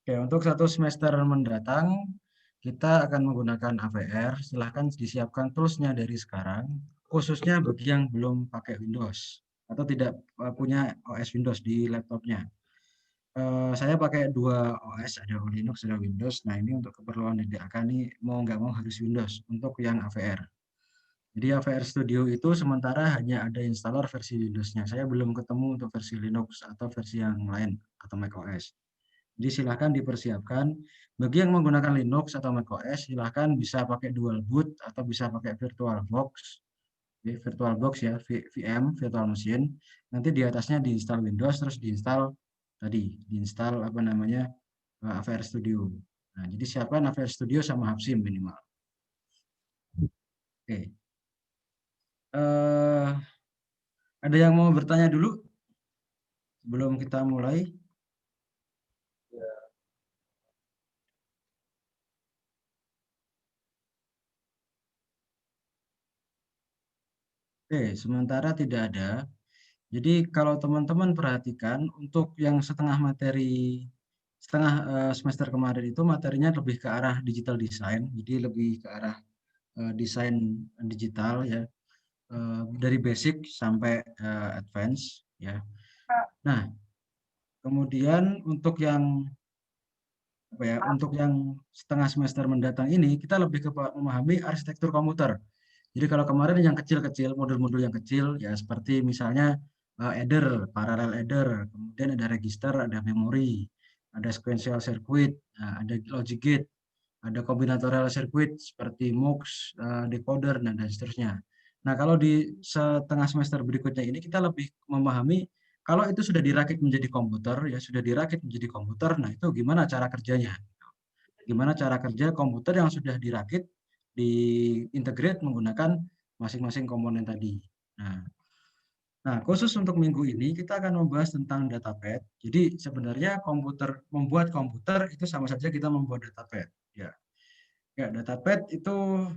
Oke, untuk satu semester mendatang, kita akan menggunakan AVR. Silahkan disiapkan toolsnya dari sekarang, khususnya bagi yang belum pakai Windows atau tidak punya OS Windows di laptopnya. Saya pakai dua OS, ada Linux, ada Windows. Nah, ini untuk keperluan DDAK nih, mau nggak mau harus Windows untuk yang AVR. Jadi AVR Studio itu sementara hanya ada installer versi Windows-nya. Saya belum ketemu untuk versi Linux atau versi yang lain atau macOS. Jadi silahkan dipersiapkan. Bagi yang menggunakan Linux atau macOS, silahkan bisa pakai dual boot atau bisa pakai VirtualBox. VirtualBox ya, VM, Virtual Machine. Nanti di atasnya diinstal Windows, terus diinstal apa namanya, AVR Studio. Nah, jadi siapkan AVR Studio sama Hubsim minimal. Oke. Ada yang mau bertanya dulu sebelum kita mulai? Oke, sementara tidak ada. Jadi kalau teman-teman perhatikan untuk yang setengah semester kemarin itu materinya lebih ke arah digital design, jadi lebih ke arah desain digital ya, dari basic sampai advance ya. Nah, kemudian untuk yang setengah semester mendatang ini kita lebih ke memahami arsitektur komputer. Jadi kalau kemarin yang kecil-kecil, modul-modul yang kecil, ya seperti misalnya adder, parallel adder, kemudian ada register, ada memori, ada sequential circuit, ada logic gate, ada combinatorial circuit seperti MUX, decoder, dan seterusnya. Nah, kalau di setengah semester berikutnya ini kita lebih memahami kalau itu sudah dirakit menjadi komputer, ya sudah dirakit menjadi komputer, nah itu gimana cara kerjanya? Gimana cara kerja komputer yang sudah dirakit, diintegrate menggunakan masing-masing komponen tadi. Nah, khusus untuk minggu ini kita akan membahas tentang datapad. Jadi sebenarnya membuat komputer itu sama saja kita membuat datapad. Ya, datapad itu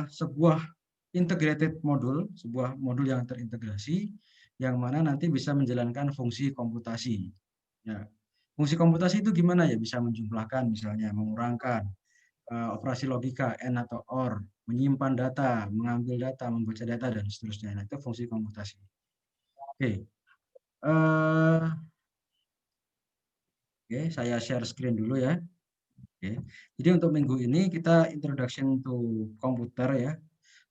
sebuah integrated modul, sebuah modul yang terintegrasi, yang mana nanti bisa menjalankan fungsi komputasi. Ya, fungsi komputasi itu gimana ya? Bisa menjumlahkan, misalnya mengurangkan, operasi logika AND atau OR, menyimpan data, mengambil data, membaca data, dan seterusnya. Nah, itu fungsi komputasi. Oke, saya share screen dulu ya. Oke, jadi untuk minggu ini kita introduction to komputer ya.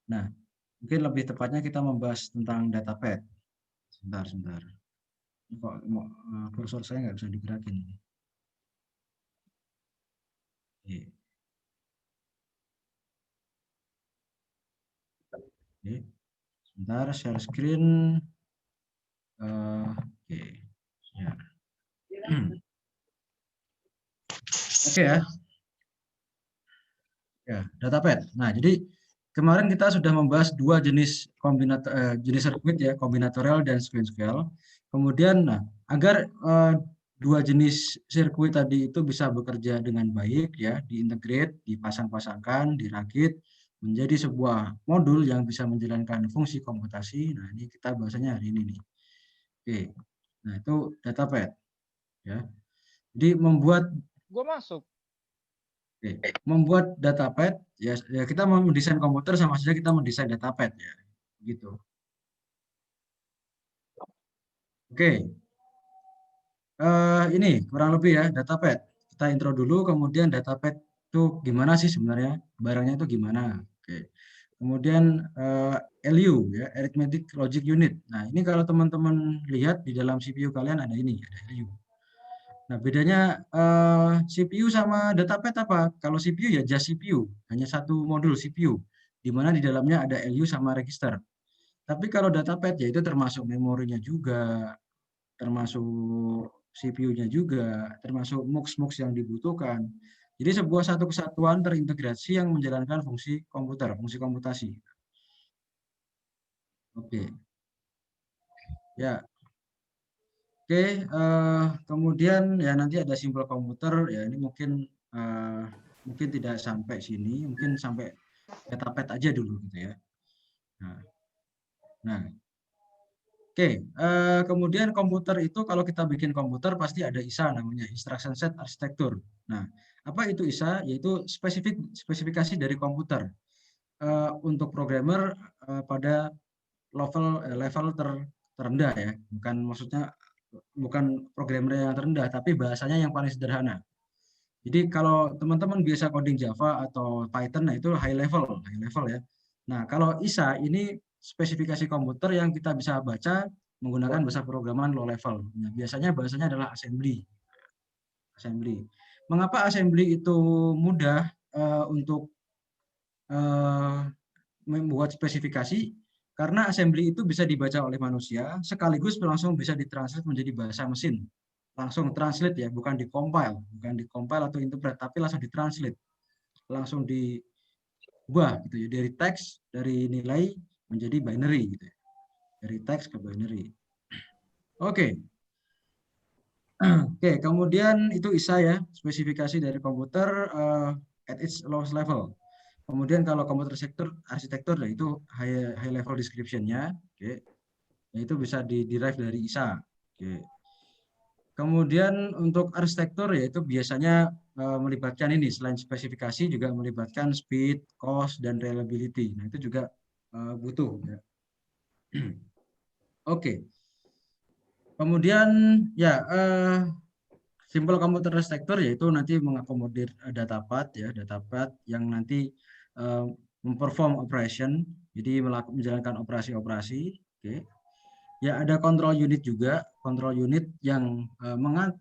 Nah, mungkin lebih tepatnya kita membahas tentang datapad. Sebentar. Kok kursor saya nggak bisa digerakin. Oke. Oke. Sebentar, share screen. Oke. Ya. Oke ya. Ya, datapad. Nah, jadi kemarin kita sudah membahas dua jenis sirkuit ya, kombinatorial dan sequential. Kemudian, nah, agar dua jenis sirkuit tadi itu bisa bekerja dengan baik ya, diintegrate, dipasang-pasangkan, dirakit menjadi sebuah modul yang bisa menjalankan fungsi komputasi. Nah, ini kita bahasanya hari ini nih. Oke. Nah, itu datapad ya. Jadi Gue masuk. membuat datapad ya, kita mau mendesain komputer sama saja kita mendesain datapad ya gitu. Oke, ini kurang lebih ya datapad. Kita intro dulu, kemudian datapad itu gimana sih sebenarnya, barangnya itu gimana. Oke, kemudian LU ya, arithmetic logic unit. Nah, ini kalau teman-teman lihat di dalam CPU kalian ada ini, ada LU. Nah, bedanya CPU sama datapad apa? Kalau CPU ya just CPU, hanya satu modul CPU, di mana di dalamnya ada LU sama register. Tapi kalau datapad ya itu termasuk memorinya juga, termasuk CPU-nya juga, termasuk MUX-MUX yang dibutuhkan. Jadi sebuah satu kesatuan terintegrasi yang menjalankan fungsi komputer, fungsi komputasi. Oke, ya. Oke, kemudian ya nanti ada simbol komputer ya ini mungkin tidak sampai sini, mungkin sampai datapad aja dulu gitu ya. Nah, nah Oke, kemudian komputer itu kalau kita bikin komputer pasti ada ISA namanya, Instruction Set Architecture. Nah, apa itu ISA? Yaitu spesifikasi dari komputer untuk programmer pada level terendah ya, bukan maksudnya bukan programmer yang terendah, tapi bahasanya yang paling sederhana. Jadi kalau teman-teman biasa coding Java atau Python, nah itu high level ya. Nah, kalau ISA ini spesifikasi komputer yang kita bisa baca menggunakan bahasa programan low level. Nah, biasanya bahasanya adalah assembly. Assembly. Mengapa assembly itu mudah untuk membuat spesifikasi? Karena assembly itu bisa dibaca oleh manusia, sekaligus langsung bisa ditranslate menjadi bahasa mesin. Langsung translate ya, bukan dikompil atau interpret, tapi langsung ditranslate, langsung diubah gitu ya, dari teks, dari nilai menjadi binary gitu ya. Dari teks ke binary. Oke. Oke, kemudian itu ISA ya, spesifikasi dari komputer at its lowest level. Kemudian kalau komputer sektor arsitektur, nah itu high level description-nya, oke. Nah, itu bisa derive dari ISA. Oke. Kemudian untuk arsitektur yaitu biasanya melibatkan ini, selain spesifikasi juga melibatkan speed, cost, dan reliability. Nah, itu juga butuh ya. Oke. Kemudian ya simple computer architecture yaitu nanti mengakomodir datapath ya, datapath yang nanti memperform operation, jadi menjalankan operasi-operasi. Oke. Ya ada control unit juga, control unit yang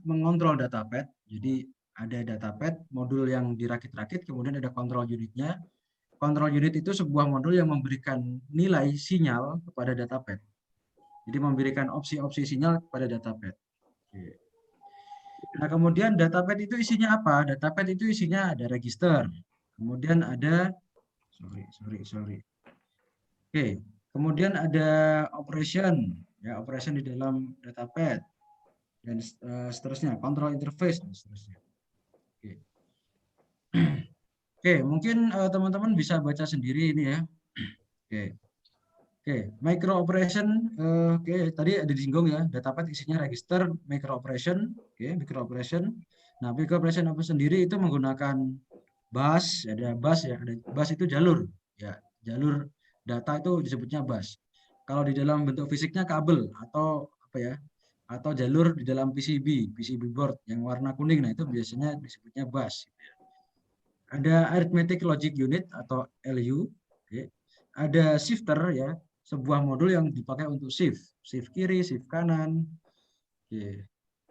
mengontrol datapath. Jadi ada datapath, modul yang dirakit-rakit, kemudian ada control unitnya. Control unit itu sebuah modul yang memberikan nilai sinyal kepada datapath. Jadi memberikan opsi-opsi sinyal kepada datapath. Oke. Nah, kemudian datapath itu isinya apa? Datapath itu isinya ada register, kemudian ada sorry. Oke, kemudian ada operation, ya operation di dalam datapath dan seterusnya, control interface dan seterusnya. Oke. Oke, mungkin teman-teman bisa baca sendiri ini ya. Oke. Oke, micro operation, oke, tadi ada disinggung ya, datapath isinya register, micro operation, oke, micro operation. Nah, micro operation apa sendiri itu menggunakan bus, ada bus ya, ada bus itu jalur, ya, jalur data itu disebutnya bus. Kalau di dalam bentuk fisiknya kabel atau apa ya, atau jalur di dalam PCB board yang warna kuning, nah itu biasanya disebutnya bus. Ada arithmetic logic unit atau LU, oke. Ada shifter ya, sebuah modul yang dipakai untuk shift kiri, shift kanan, oke,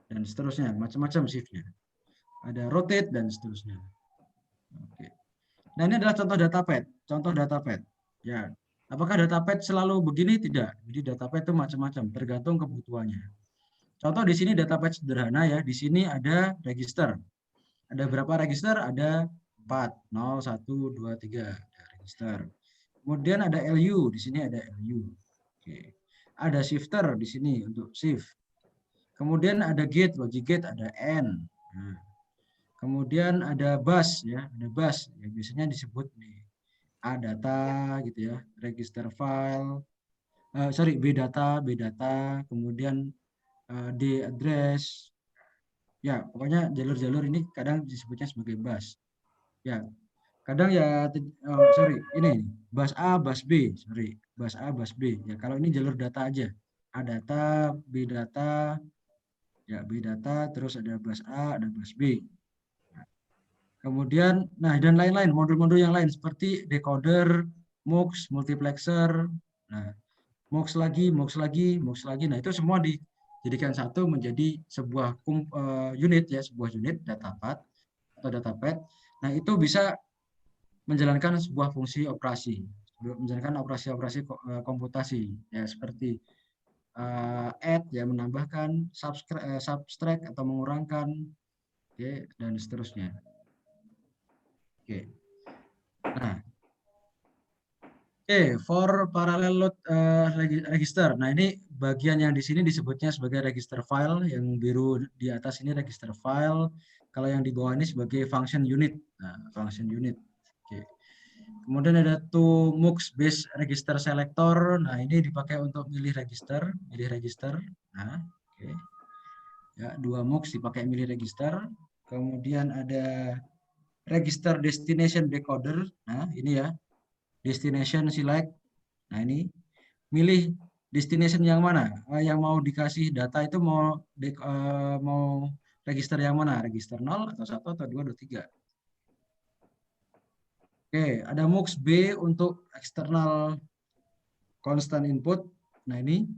dan seterusnya, macam-macam shiftnya. Ada rotate dan seterusnya. Oke. Nah, ini adalah contoh datapath. Ya, apakah datapath selalu begini? Tidak. Jadi datapath itu macam-macam, tergantung kebutuhannya. Contoh di sini datapath sederhana ya. Di sini ada register. Ada berapa register? Ada 4, 0, 1, 2, 3. Ada register. Kemudian ada LU, di sini ada LU. Oke. Ada shifter di sini untuk shift. Kemudian ada gate, logic gate, ada AND. Nah, kemudian ada bus ya, ada bus. Ya, biasanya disebut nih A data gitu ya, register file, B data, kemudian D address. Ya, pokoknya jalur-jalur ini kadang disebutnya sebagai bus. Ya, kadang ya ini bus A, bus B, bus A, bus B. Ya, kalau ini jalur data aja. A data, B data, ya B data, terus ada bus A, ada bus B. Kemudian, nah dan lain-lain, modul-modul yang lain seperti decoder, MUX, multiplexer, nah MUX lagi, nah itu semua dijadikan satu menjadi sebuah unit ya, sebuah unit datapath atau datapath. Nah itu bisa menjalankan sebuah fungsi operasi, menjalankan operasi-operasi komputasi ya seperti add ya menambahkan, subtract atau mengurangkan, okay, dan seterusnya. Oke. Nah, for parallel load register. Nah, ini bagian yang di sini disebutnya sebagai register file, yang biru di atas ini register file, kalau yang di bawah ini sebagai function unit. Nah, function unit. Oke. Kemudian ada to mux base register selector. Nah, ini dipakai untuk milih register, Nah, oke. Ya, dua mux dipakai milih register. Kemudian ada register destination decoder. Nah, ini ya, destination select. Nah, ini milih destination yang mana? Yang mau dikasih data itu mau register yang mana? Register 0 atau 1 atau 2 atau 3. Oke, ada mux B untuk external constant input. Nah, ini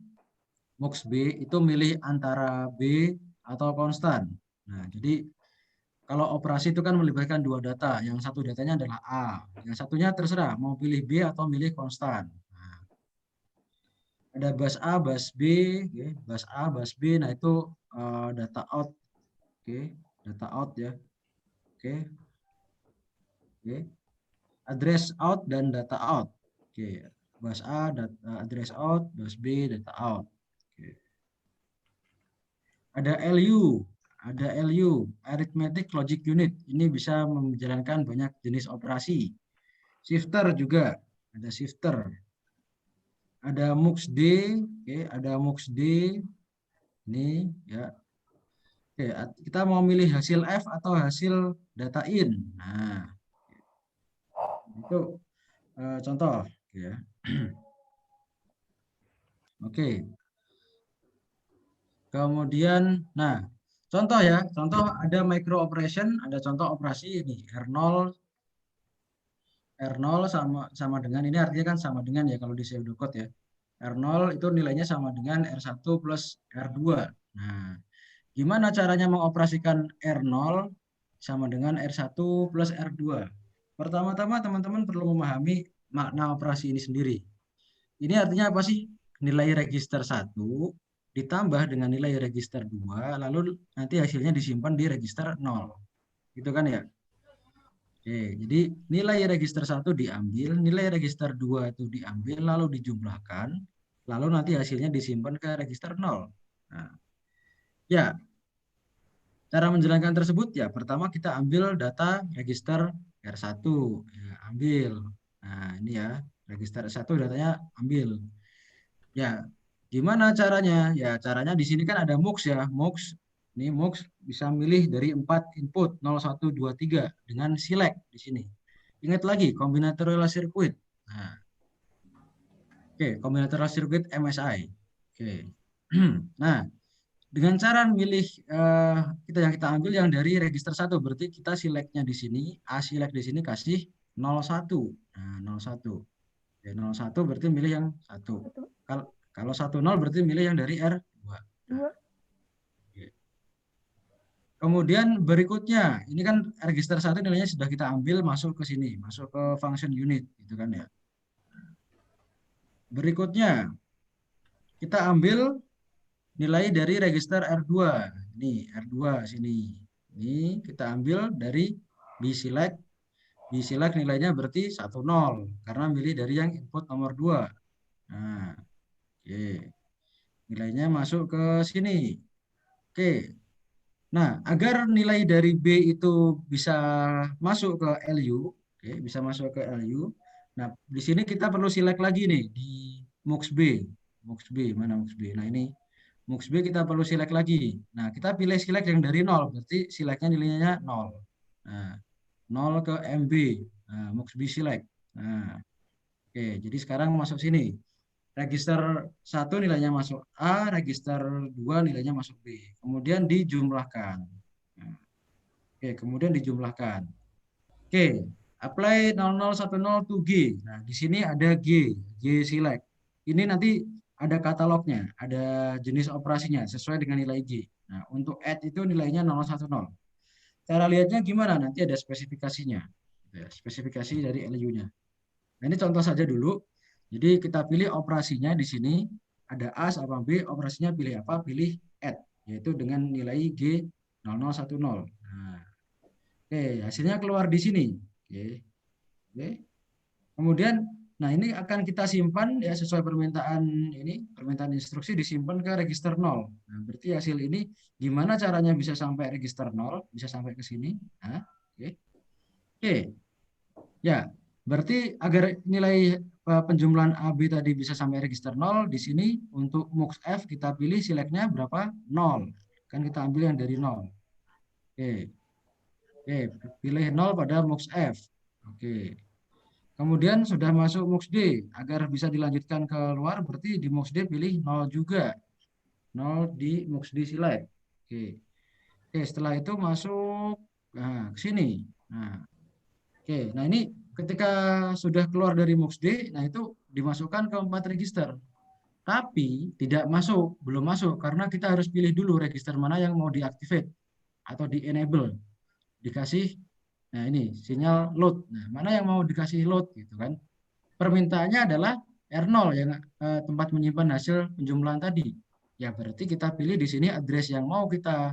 mux B itu milih antara B atau konstan. Nah, jadi kalau operasi itu kan melibatkan dua data. Yang satu datanya adalah A. Yang satunya terserah mau pilih B atau milih konstan. Nah, ada bus A, bus B, okay. Bus A, bus B. Nah, itu data out. Oke, data out ya. Oke. Oke. Address out dan data out. Oke. Bus A, address out, bus B, data out. Oke. Ada LU, arithmetic logic unit. Ini bisa menjalankan banyak jenis operasi. Shifter juga, ada shifter. Ada mux D, oke, ada mux D. Ini ya. Oke, kita mau milih hasil F atau hasil data in. Nah, itu contoh ya. Oke. Kemudian, nah, contoh ya, contoh ada micro operation, ada contoh operasi ini R0 sama dengan ini artinya kan sama dengan ya kalau di pseudocode ya. R0 itu nilainya sama dengan R1 plus R2. Nah, gimana caranya mengoperasikan R0 sama dengan R1 plus R2? Pertama-tama teman-teman perlu memahami makna operasi ini sendiri. Ini artinya apa sih? Nilai register 1 ditambah dengan nilai register 2, lalu nanti hasilnya disimpan di register 0. Gitu kan ya? Oke, jadi nilai register 1 diambil, nilai register 2 itu diambil, lalu dijumlahkan, lalu nanti hasilnya disimpan ke register 0. Nah, ya, cara menjalankan tersebut ya, pertama kita ambil data register R1. Ya, ambil. Nah, ini ya, register R1 datanya ambil. Ya, gimana caranya? Ya, caranya di sini kan ada mux ya. Mux, ini mux bisa milih dari 4 input 0, 1, 2, 3 dengan select di sini. Ingat lagi combinatorial circuit. Nah, oke, combinatorial circuit MSI. Oke. Nah, dengan cara milih yang kita ambil yang dari register 1, berarti kita selectnya di sini, A select di sini kasih 01. Nah, 01. Ya, 01 berarti milih yang 1. Kalau 10 berarti milih yang dari R2. Nah, oke. Kemudian berikutnya, ini kan register 1 nilainya sudah kita ambil masuk ke sini, masuk ke function unit, gitu kan ya. Berikutnya, kita ambil nilai dari register R2. Ini R2 sini. Ini kita ambil dari B-select. B-select nilainya berarti 10 karena milih dari yang input nomor 2. Nah, oke. Nilainya masuk ke sini. Oke. Nah, agar nilai dari B itu bisa masuk ke LU, oke, bisa masuk ke LU. Nah, di sini kita perlu select lagi nih di mux B. Mux B, mana mux B? Nah, ini mux B kita perlu select lagi. Nah, kita pilih select yang dari 0, berarti selectnya nilainya 0. Nah, 0 ke MB. Nah, mux B select. Nah, oke, jadi sekarang masuk sini. Register 1 nilainya masuk A, register 2 nilainya masuk B. Kemudian dijumlahkan. Nah, oke, kemudian dijumlahkan. Oke, apply 0010 to G. Nah, di sini ada G select. Ini nanti ada katalognya, ada jenis operasinya sesuai dengan nilai G. Nah, untuk add itu nilainya 010. Cara lihatnya gimana? Nanti ada spesifikasinya. Spesifikasi dari LU-nya. Nah, ini contoh saja dulu. Jadi kita pilih operasinya di sini ada A sama B, operasinya pilih apa? Pilih add, yaitu dengan nilai G 0010. Nah, oke, hasilnya keluar di sini. Oke. Oke. Kemudian, nah ini akan kita simpan ya sesuai permintaan instruksi disimpan ke register 0. Nah, berarti hasil ini gimana caranya bisa sampai register 0, bisa sampai ke sini. Nah, oke. Oke. Ya, Berarti agar nilai penjumlahan AB tadi bisa sampai register 0, di sini untuk MUX F kita pilih select-nya berapa? 0. Kan kita ambil yang dari 0. Oke. Oke, pilih 0 pada MUX F. Oke. Kemudian sudah masuk MUX D. Agar bisa dilanjutkan keluar, berarti di MUX D pilih 0 juga. 0 di MUX D select. Oke. Oke, setelah itu masuk ke sini. Nah, oke, nah ini ketika sudah keluar dari MUX D, nah itu dimasukkan ke 4 register. Tapi tidak masuk, belum masuk karena kita harus pilih dulu register mana yang mau diactivate atau di-enable. Dikasih, nah ini sinyal load. Nah, mana yang mau dikasih load gitu kan. Permintaannya adalah R0 yang tempat menyimpan hasil penjumlahan tadi. Ya berarti kita pilih di sini address yang mau kita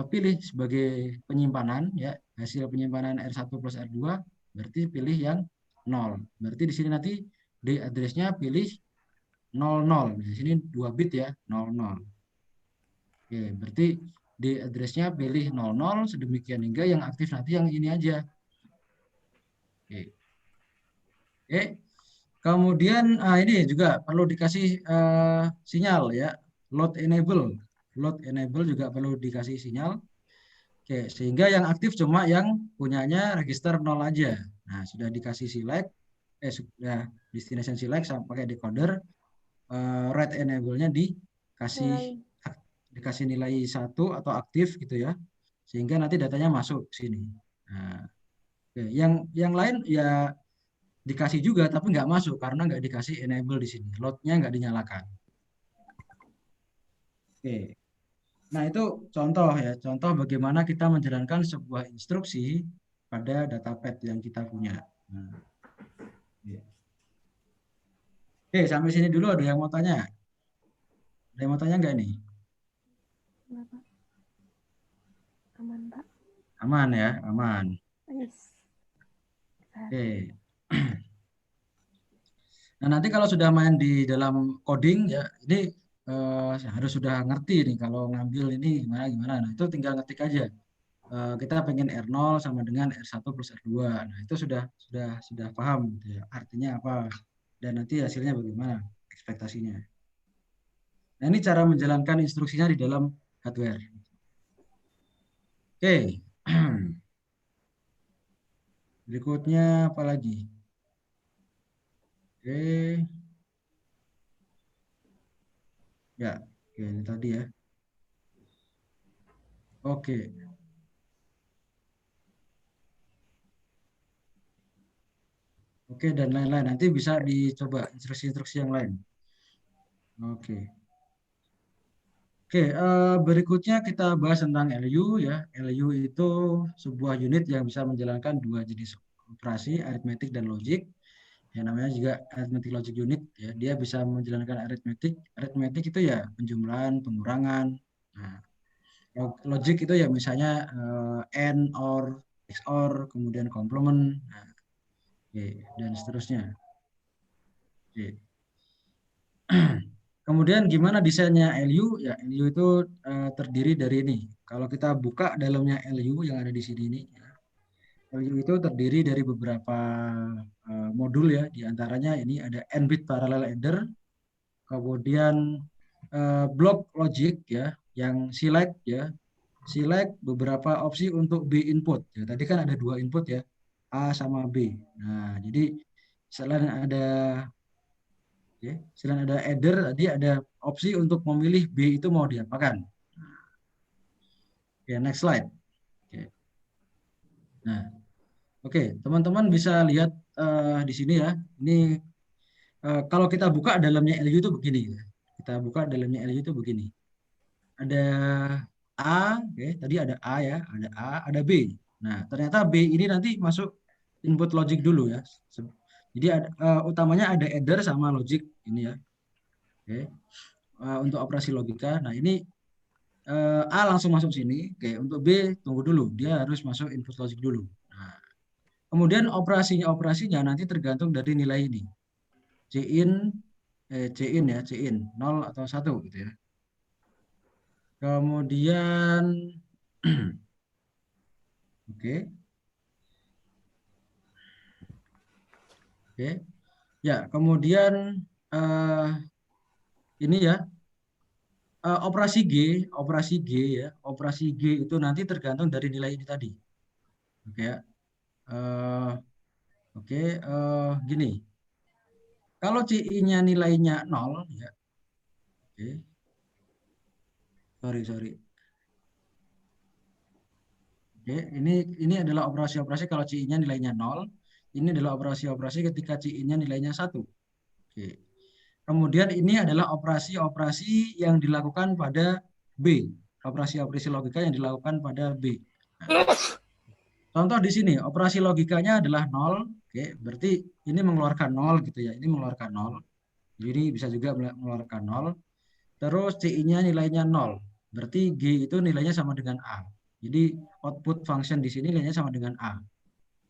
pilih sebagai penyimpanan ya hasil penyimpanan R1 plus R2 berarti pilih yang 0. Berarti di sini nanti di addressnya pilih 00. Di sini 2 bit ya 00. Oke, berarti di addressnya pilih 00 sedemikian hingga yang aktif nanti yang ini aja. Oke. Oke. Kemudian ini juga perlu dikasih sinyal ya load enable. Load enable juga perlu dikasih sinyal. Oke, sehingga yang aktif cuma yang punyanya register 0 aja. Nah, sudah dikasih select, sudah destination select sama pakai decoder, read enable-nya dikasih Nilai. dikasih nilai 1 atau aktif gitu ya. Sehingga nanti datanya masuk ke sini. Nah, oke. Yang lain ya dikasih juga tapi nggak masuk karena nggak dikasih enable di sini. Load-nya nggak dinyalakan. Oke. Nah, itu contoh ya, contoh bagaimana kita menjalankan sebuah instruksi pada datapad yang kita punya. Nah, iya. Oke, sampai sini dulu ada yang mau tanya? Ada yang mau tanya nggak nih? Enggak, Pak. Aman, Pak. Aman ya, aman. Yes. Oke. Nah, nanti kalau sudah main di dalam coding ya, ini harus sudah ngerti nih kalau ngambil ini gimana gimana. Nah, itu tinggal ngetik aja. Kita pengen R0 sama dengan R1 plus R2. Nah, itu sudah paham gitu ya. Artinya apa dan nanti hasilnya bagaimana ekspektasinya. Nah, ini cara menjalankan instruksinya di dalam hardware. Oke. Berikutnya apa lagi? Oke. Ya, oke, ini tadi ya. Oke. Oke, dan lain-lain. Nanti bisa dicoba instruksi-instruksi yang lain. Oke. Oke, berikutnya kita bahas tentang LU ya. LU itu sebuah unit yang bisa menjalankan dua jenis operasi, aritmetik dan logik. Yang namanya juga arithmetic logic unit ya. Dia bisa menjalankan aritmetik. Aritmetik itu ya penjumlahan, pengurangan. Nah, logik itu ya misalnya AND, OR, XOR, kemudian complement, nah, oke, dan seterusnya. Oke. Kemudian gimana desainnya LU? Ya, LU itu terdiri dari ini. Kalau kita buka dalamnya LU yang ada di sini ini, ya, LU itu terdiri dari beberapa modul ya. Di antaranya ini ada n-bit parallel adder, kemudian block logic ya, yang select ya, select beberapa opsi untuk B input. Ya, tadi kan ada dua input ya, A sama B. Nah, jadi selain ada ya, selain ada adder, tadi ada opsi untuk memilih B itu mau diapakan. Oke, next slide. Oke. Nah, oke, teman-teman bisa lihat di sini ya. Ini kalau kita buka dalamnya LU itu begini ya. Kita buka dalamnya LU itu begini. Ada A, oke, tadi ada A ya, ada B. Nah, ternyata B ini nanti masuk input logic dulu ya. Jadi utamanya ada adder sama logic ini ya. Oke. Untuk operasi logika. Nah, ini A langsung masuk sini. Oke, untuk B tunggu dulu, dia harus masuk input logic dulu. Nah, kemudian operasinya nanti tergantung dari nilai ini. C-in, C-in ya, C-in 0 atau 1 gitu ya. Kemudian oke. Oke. Ya, kemudian ini ya, operasi G ya, operasi G itu nanti tergantung dari nilai ini tadi. Oke ya. Eh, oke, gini. Kalau CI-nya nilainya 0 ya. Oke. Sorry. Oke, ini adalah operasi-operasi kalau CI-nya nilainya 0. Ini adalah operasi-operasi ketika CI-nya nilainya 1. Oke. Kemudian ini adalah operasi-operasi yang dilakukan pada B. Operasi-operasi logika yang dilakukan pada B. Nah, contoh di sini, operasi logikanya adalah 0. Oke, berarti ini mengeluarkan 0 gitu ya. Ini mengeluarkan 0. Jadi bisa juga mengeluarkan 0. Terus CI-nya nilainya 0. Berarti G itu nilainya sama dengan A. Jadi output function di sini nilainya sama dengan A.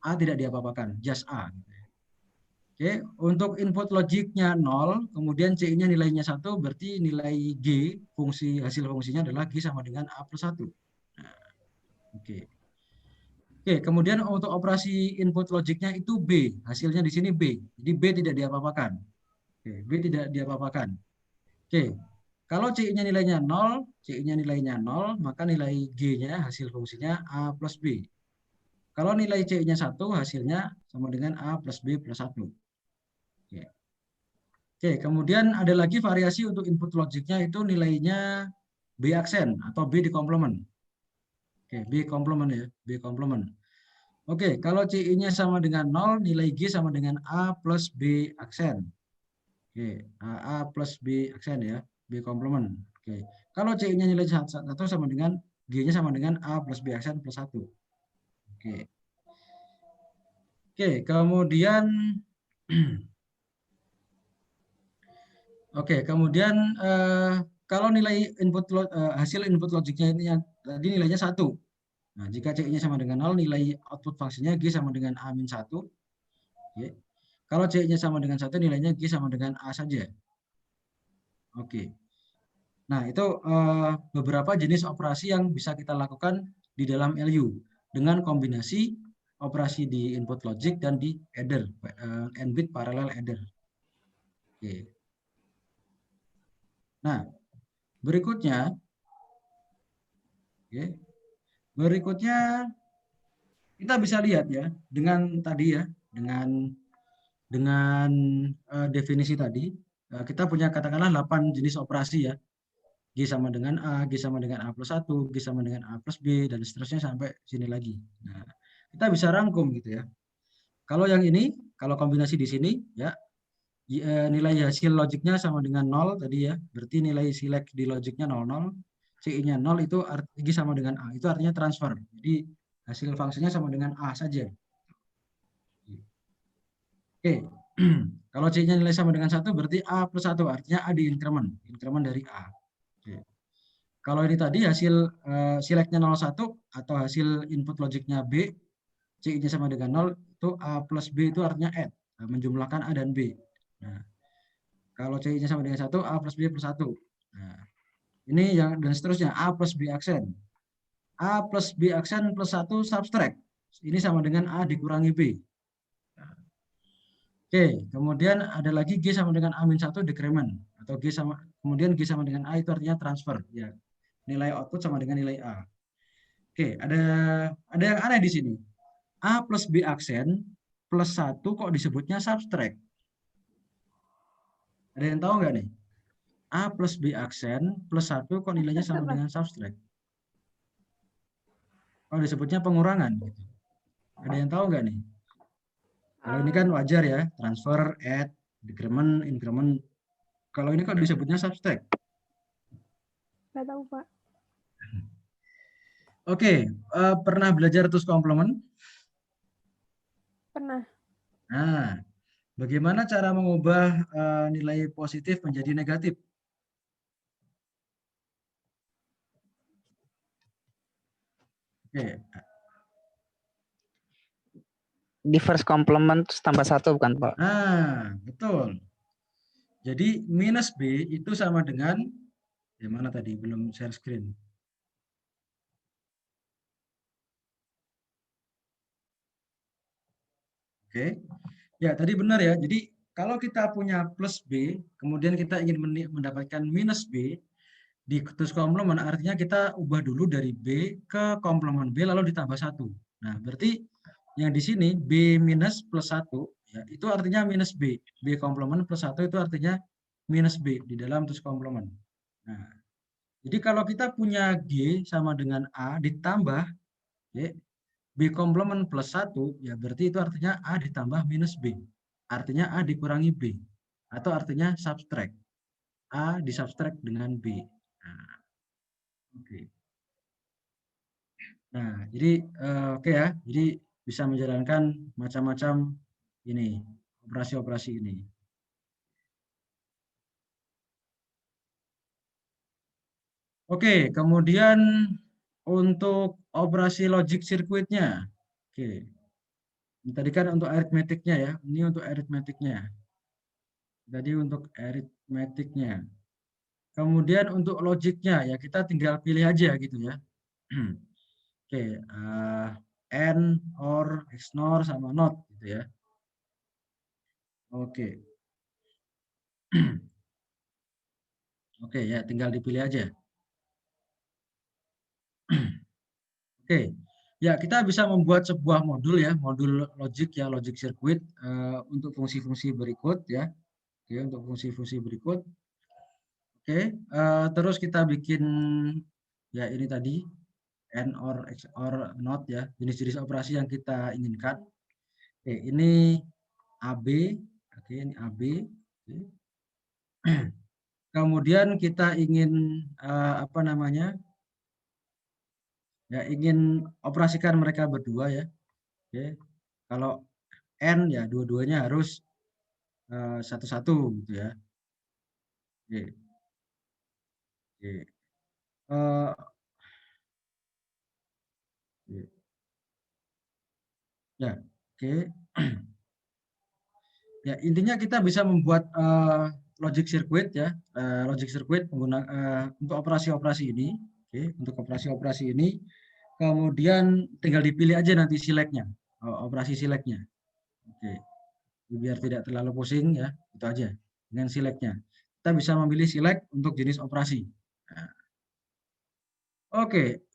A tidak diapa-apakan, just A. Oke, untuk input logiknya 0, kemudian C-nya nilainya 1, berarti nilai G, hasil fungsinya adalah G sama dengan A plus 1. Nah, oke. Oke, kemudian untuk operasi input logiknya itu B, hasilnya di sini B. Jadi B tidak diapa-apakan. Oke, B tidak diapa-apakan. Oke, kalau C-nya nilainya 0, C-nya nilainya 0, maka nilai G-nya hasil fungsinya A plus B. Kalau nilai C-nya 1, hasilnya sama dengan A plus B plus 1. Oke. Oke, kemudian ada lagi variasi untuk input logiknya itu nilainya B aksen atau B di komplement. Oke, B komplement ya, B komplement. Oke, kalau CI-nya sama dengan 0, nilai G sama dengan A plus B aksen. Oke, A plus B aksen ya, B komplement. Oke, kalau CI-nya nilai 1 sama dengan G-nya sama dengan A plus B aksen plus 1. Oke. Oke, kemudian Oke, kemudian kalau nilai hasil input logiknya ini yang tadi nilainya 1. Nah, jika C-nya sama dengan 0, nilai output fungsinya G sama dengan A-1. Oke. Kalau C-nya sama dengan 1, nilainya G sama dengan A saja. Oke. Nah, itu beberapa jenis operasi yang bisa kita lakukan di dalam LU dengan kombinasi operasi di input logic dan di adder, n-bit parallel adder. Oke. Nah, berikutnya, oke, berikutnya kita bisa lihat ya dengan tadi ya dengan definisi tadi kita punya katakanlah 8 jenis operasi ya. G sama dengan A, G sama dengan A plus 1, G sama dengan A plus B, dan seterusnya sampai sini lagi. Nah, kita bisa rangkum gitu ya. Kalau yang ini, kalau kombinasi di sini ya, nilai hasil logiknya sama dengan 0 tadi ya, berarti nilai select di logiknya 00, CI-nya 0 itu G sama dengan A, itu artinya transfer. Jadi hasil fungsinya sama dengan A saja. Oke, kalau C-nya nilai sama dengan 1 berarti A plus 1, artinya A di increment dari A. Oke. Kalau ini tadi hasil selectnya 01 atau hasil input logiknya B, C-nya sama dengan 0, itu A plus B itu artinya add, menjumlahkan A dan B. Nah, kalau C-nya sama dengan 1, A plus B plus 1. Nah, ini yang dan seterusnya, A plus B aksen. A plus B aksen plus 1 subtract. Ini sama dengan A dikurangi B. Oke, kemudian ada lagi G sama dengan A-1 decrement atau G sama kemudian G sama dengan A itu artinya transfer ya. Nilai output sama dengan nilai A. Oke, ada yang aneh di sini. A plus B aksen plus 1 kok disebutnya subtract? Ada yang tahu nggak nih? A plus B aksen plus 1 kok nilainya sama dengan subtract? Oh, disebutnya pengurangan gitu. Ada yang tahu nggak nih? Kalau ini kan wajar ya, transfer, add, decrement, increment. Kalau ini kok disebutnya subtract? Nggak tahu, Pak. Oke, pernah belajar tools complement? Pernah. Nah, bagaimana cara mengubah nilai positif menjadi negatif? Oke, Di first complement tambah 1 bukan Pak? nah betul. Jadi minus B itu sama dengan, ya mana tadi, belum share screen. Oke, Ya, tadi benar ya. Jadi kalau kita punya plus B, kemudian kita ingin mendapatkan minus B, di terus komplement artinya kita ubah dulu dari B ke komplement B lalu ditambah 1. Nah, berarti yang di sini B minus plus 1, ya, itu artinya minus B. B komplement plus 1 itu artinya minus B di dalam terus komplement. Nah, jadi kalau kita punya G sama dengan A ditambah, ya, B komplement plus 1, ya berarti itu artinya A ditambah minus B. Artinya A dikurangi B. Atau artinya subtract. A disubtract dengan B. Nah, oke. Nah, jadi oke ya. Jadi bisa menjalankan macam-macam ini, operasi-operasi ini. Oke, kemudian untuk operasi logic sirkuitnya. Oke. Tadi kan untuk aritmetiknya ya. Ini untuk aritmetiknya. Tadi untuk aritmetiknya. Kemudian untuk logiknya ya kita tinggal pilih aja gitu ya. Oke, AND, OR, XNOR sama NOT gitu ya. Oke. Oke ya, tinggal dipilih aja. Oke. Ya, kita bisa membuat sebuah modul ya, modul logic ya, logic circuit untuk fungsi-fungsi berikut ya. Oke, untuk fungsi-fungsi berikut. Oke, terus kita bikin ya ini tadi AND, OR, XOR, NOT ya, jenis-jenis operasi yang kita inginkan. Oke, ini AB. Oke, ini AB. Oke. Kemudian kita ingin apa namanya? Ya, ingin operasikan mereka berdua ya. Oke. Kalau N ya dua-duanya harus satu-satu gitu ya. Oke. Oke. Eh, oke. Ya, oke. Ya, intinya kita bisa membuat logic circuit ya, logic circuit untuk operasi-operasi ini. Oke, untuk operasi-operasi ini. Kemudian tinggal dipilih aja nanti select-nya, operasi select-nya. Oke. Biar tidak terlalu pusing ya, itu aja dengan select-nya. Kita bisa memilih select untuk jenis operasi. Nah, oke.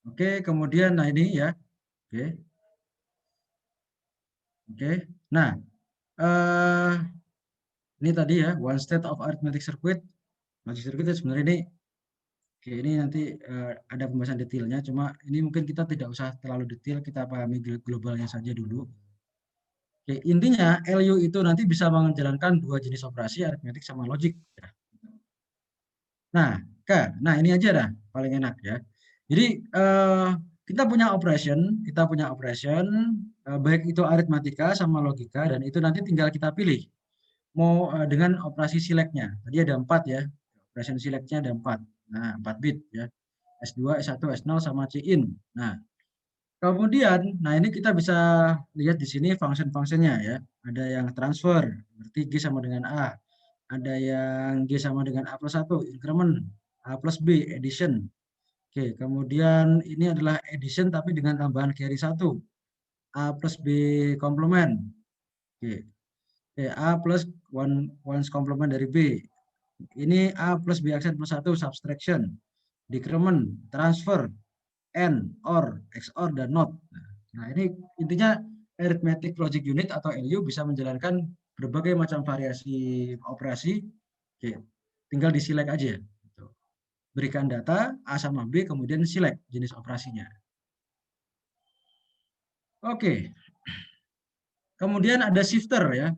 Oke, kemudian nah ini ya. Oke. Oke. Nah, ini tadi ya one state of arithmetic circuit. Logic circuit itu sebenarnya ini oke, ini nanti ada pembahasan detailnya, cuma ini mungkin kita tidak usah terlalu detail, kita pahami globalnya saja dulu. Oke, intinya LU itu nanti bisa menjalankan dua jenis operasi, aritmetik sama logik. Nah, nah ini aja dah paling enak ya. Jadi kita punya operation baik itu aritmatika sama logika dan itu nanti tinggal kita pilih mau dengan operasi select-nya. Tadi ada 4 ya. Operation select-nya ada 4. Nah, 4 bit ya. S2, S1, S0 sama C-in. Nah, kemudian nah ini kita bisa lihat di sini function-functionnya ya. Ada yang transfer, berarti G sama dengan A. Ada yang G sama dengan A plus 1, increment. A plus B, addition. Oke, kemudian ini adalah addition tapi dengan tambahan carry 1. A plus B complement. Oke. Oke, A plus one's complement dari B. Ini A plus B aksen plus 1, subtraction. Decrement, transfer, AND, OR, XOR, dan NOT. Nah, ini intinya arithmetic logic unit atau LU bisa menjalankan berbagai macam variasi operasi. Oke, tinggal diselect aja. Berikan data A sama B, kemudian select jenis operasinya. Oke. Kemudian ada shifter ya.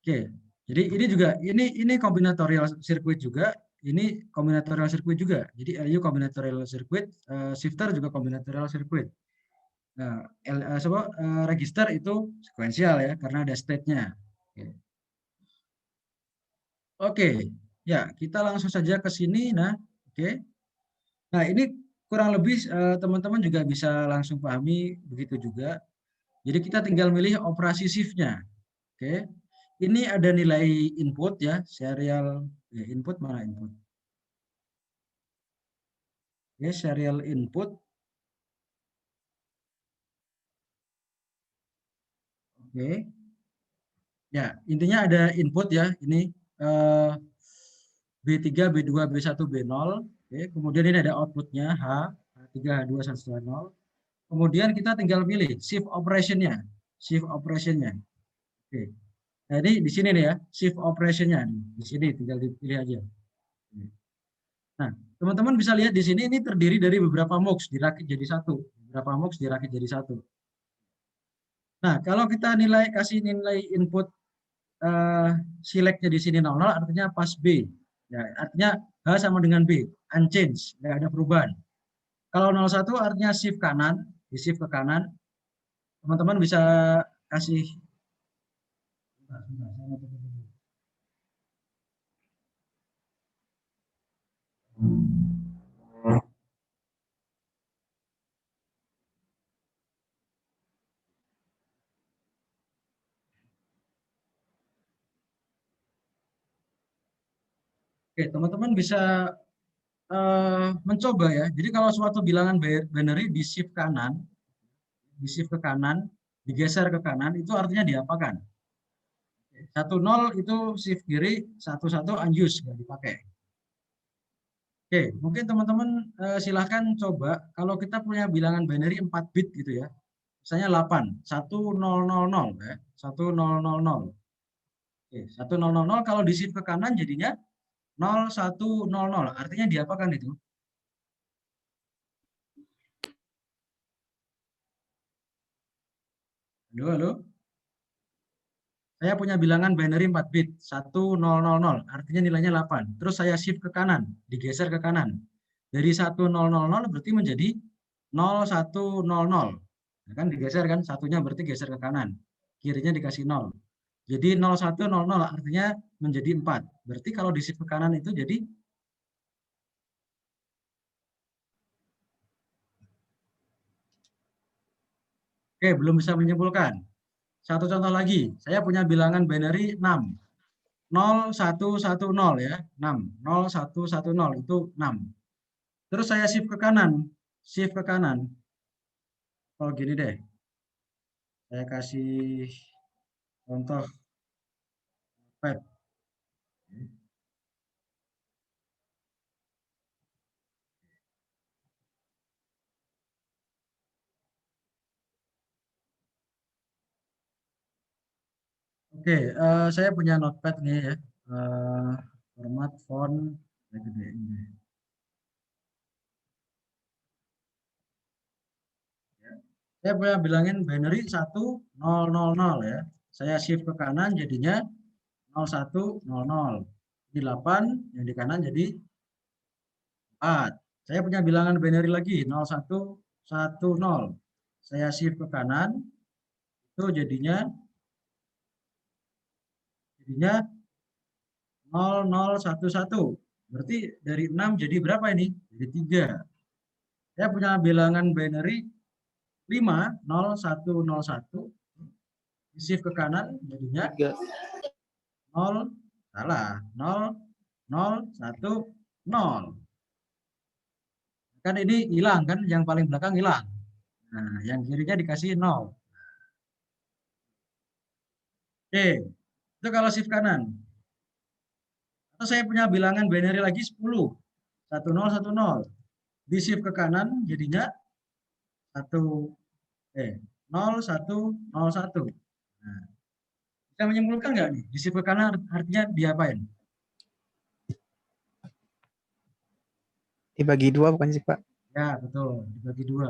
Oke. Jadi ini juga ini combinatorial circuit juga, ini combinatorial circuit juga. Jadi LU combinatorial circuit, shifter juga combinatorial circuit. Nah, register itu sekuensial ya karena ada state-nya. Oke. Ya, kita langsung saja ke sini. Nah, oke. Nah, ini kurang lebih teman-teman juga bisa langsung pahami begitu juga. Jadi kita tinggal milih operasi shift-nya. Oke. Ini ada nilai input ya, serial input mana input? Oke, serial input. Oke. Ya, intinya ada input ya, ini B3, B2, B1, B0. Oke, kemudian ini ada outputnya H, H3, H2, H1, kemudian kita tinggal pilih shift operation-nya. Shift operation-nya. Oke. Nah, ini di sini nih ya, shift operation-nya. Di sini tinggal dipilih aja. Nah, teman-teman bisa lihat di sini ini terdiri dari beberapa MUX dirakit jadi satu. Beberapa MUX dirakit jadi satu. Nah, kalau kita kasih nilai input select-nya di sini 00, artinya pas B. Ya, artinya H sama dengan B, unchanged, nggak ada perubahan. Kalau 01 artinya shift kanan, di shift ke kanan. Teman-teman bisa kasih Oke, teman-teman bisa mencoba ya. Jadi kalau suatu bilangan binary di shift ke kanan, digeser ke kanan, itu artinya diapakan? 10 itu shift kiri, 11 unused, nggak dipakai. Oke, mungkin teman-teman silahkan coba kalau kita punya bilangan binary 4 bit gitu ya. Misalnya 8, 1000 ya, 1000. Oke, 1000 kalau di shift ke kanan jadinya 0100. Artinya diapakan itu? Halo, halo. Saya punya bilangan binary 4 bit, 1000, artinya nilainya 8. Terus saya shift ke kanan, digeser ke kanan. Dari 1000 berarti menjadi 0100. Ya kan digeser kan, satunya berarti geser ke kanan. Kirinya dikasih 0. Jadi 0100 artinya menjadi 4. Berarti kalau di shift ke kanan itu jadi oke, belum bisa menyimpulkan. Satu contoh lagi, saya punya bilangan binary 6. 0110 ya, 6. 0110 itu 6. Terus saya shift ke kanan. Shift ke kanan. Oh, gini deh. Saya kasih contoh pad. Oke, saya punya notepad nih ya. Format font gede ini. Saya punya bilangin binary 1000 ya. Saya shift ke kanan jadinya 0100. Di 8 yang di kanan jadi 4. Saya punya bilangan binary lagi 0110. Saya shift ke kanan itu jadinya 0011. Berarti dari 6 jadi berapa ini? Jadi 3. Saya punya bilangan binary 50101. Shift ke kanan jadinya 0, salah, 0010. Kan ini hilang kan, yang paling belakang hilang. Nah, yang kirinya dikasih 0. Oke, itu kalau shift kanan. Atau saya punya bilangan binary lagi 10. 1010. Di shift ke kanan jadinya 0101. Nah, bisa menyimpulkan nggak nih? Di shift ke kanan artinya diapain? Dibagi 2 bukan sih, Pak? Ya, betul. Dibagi 2.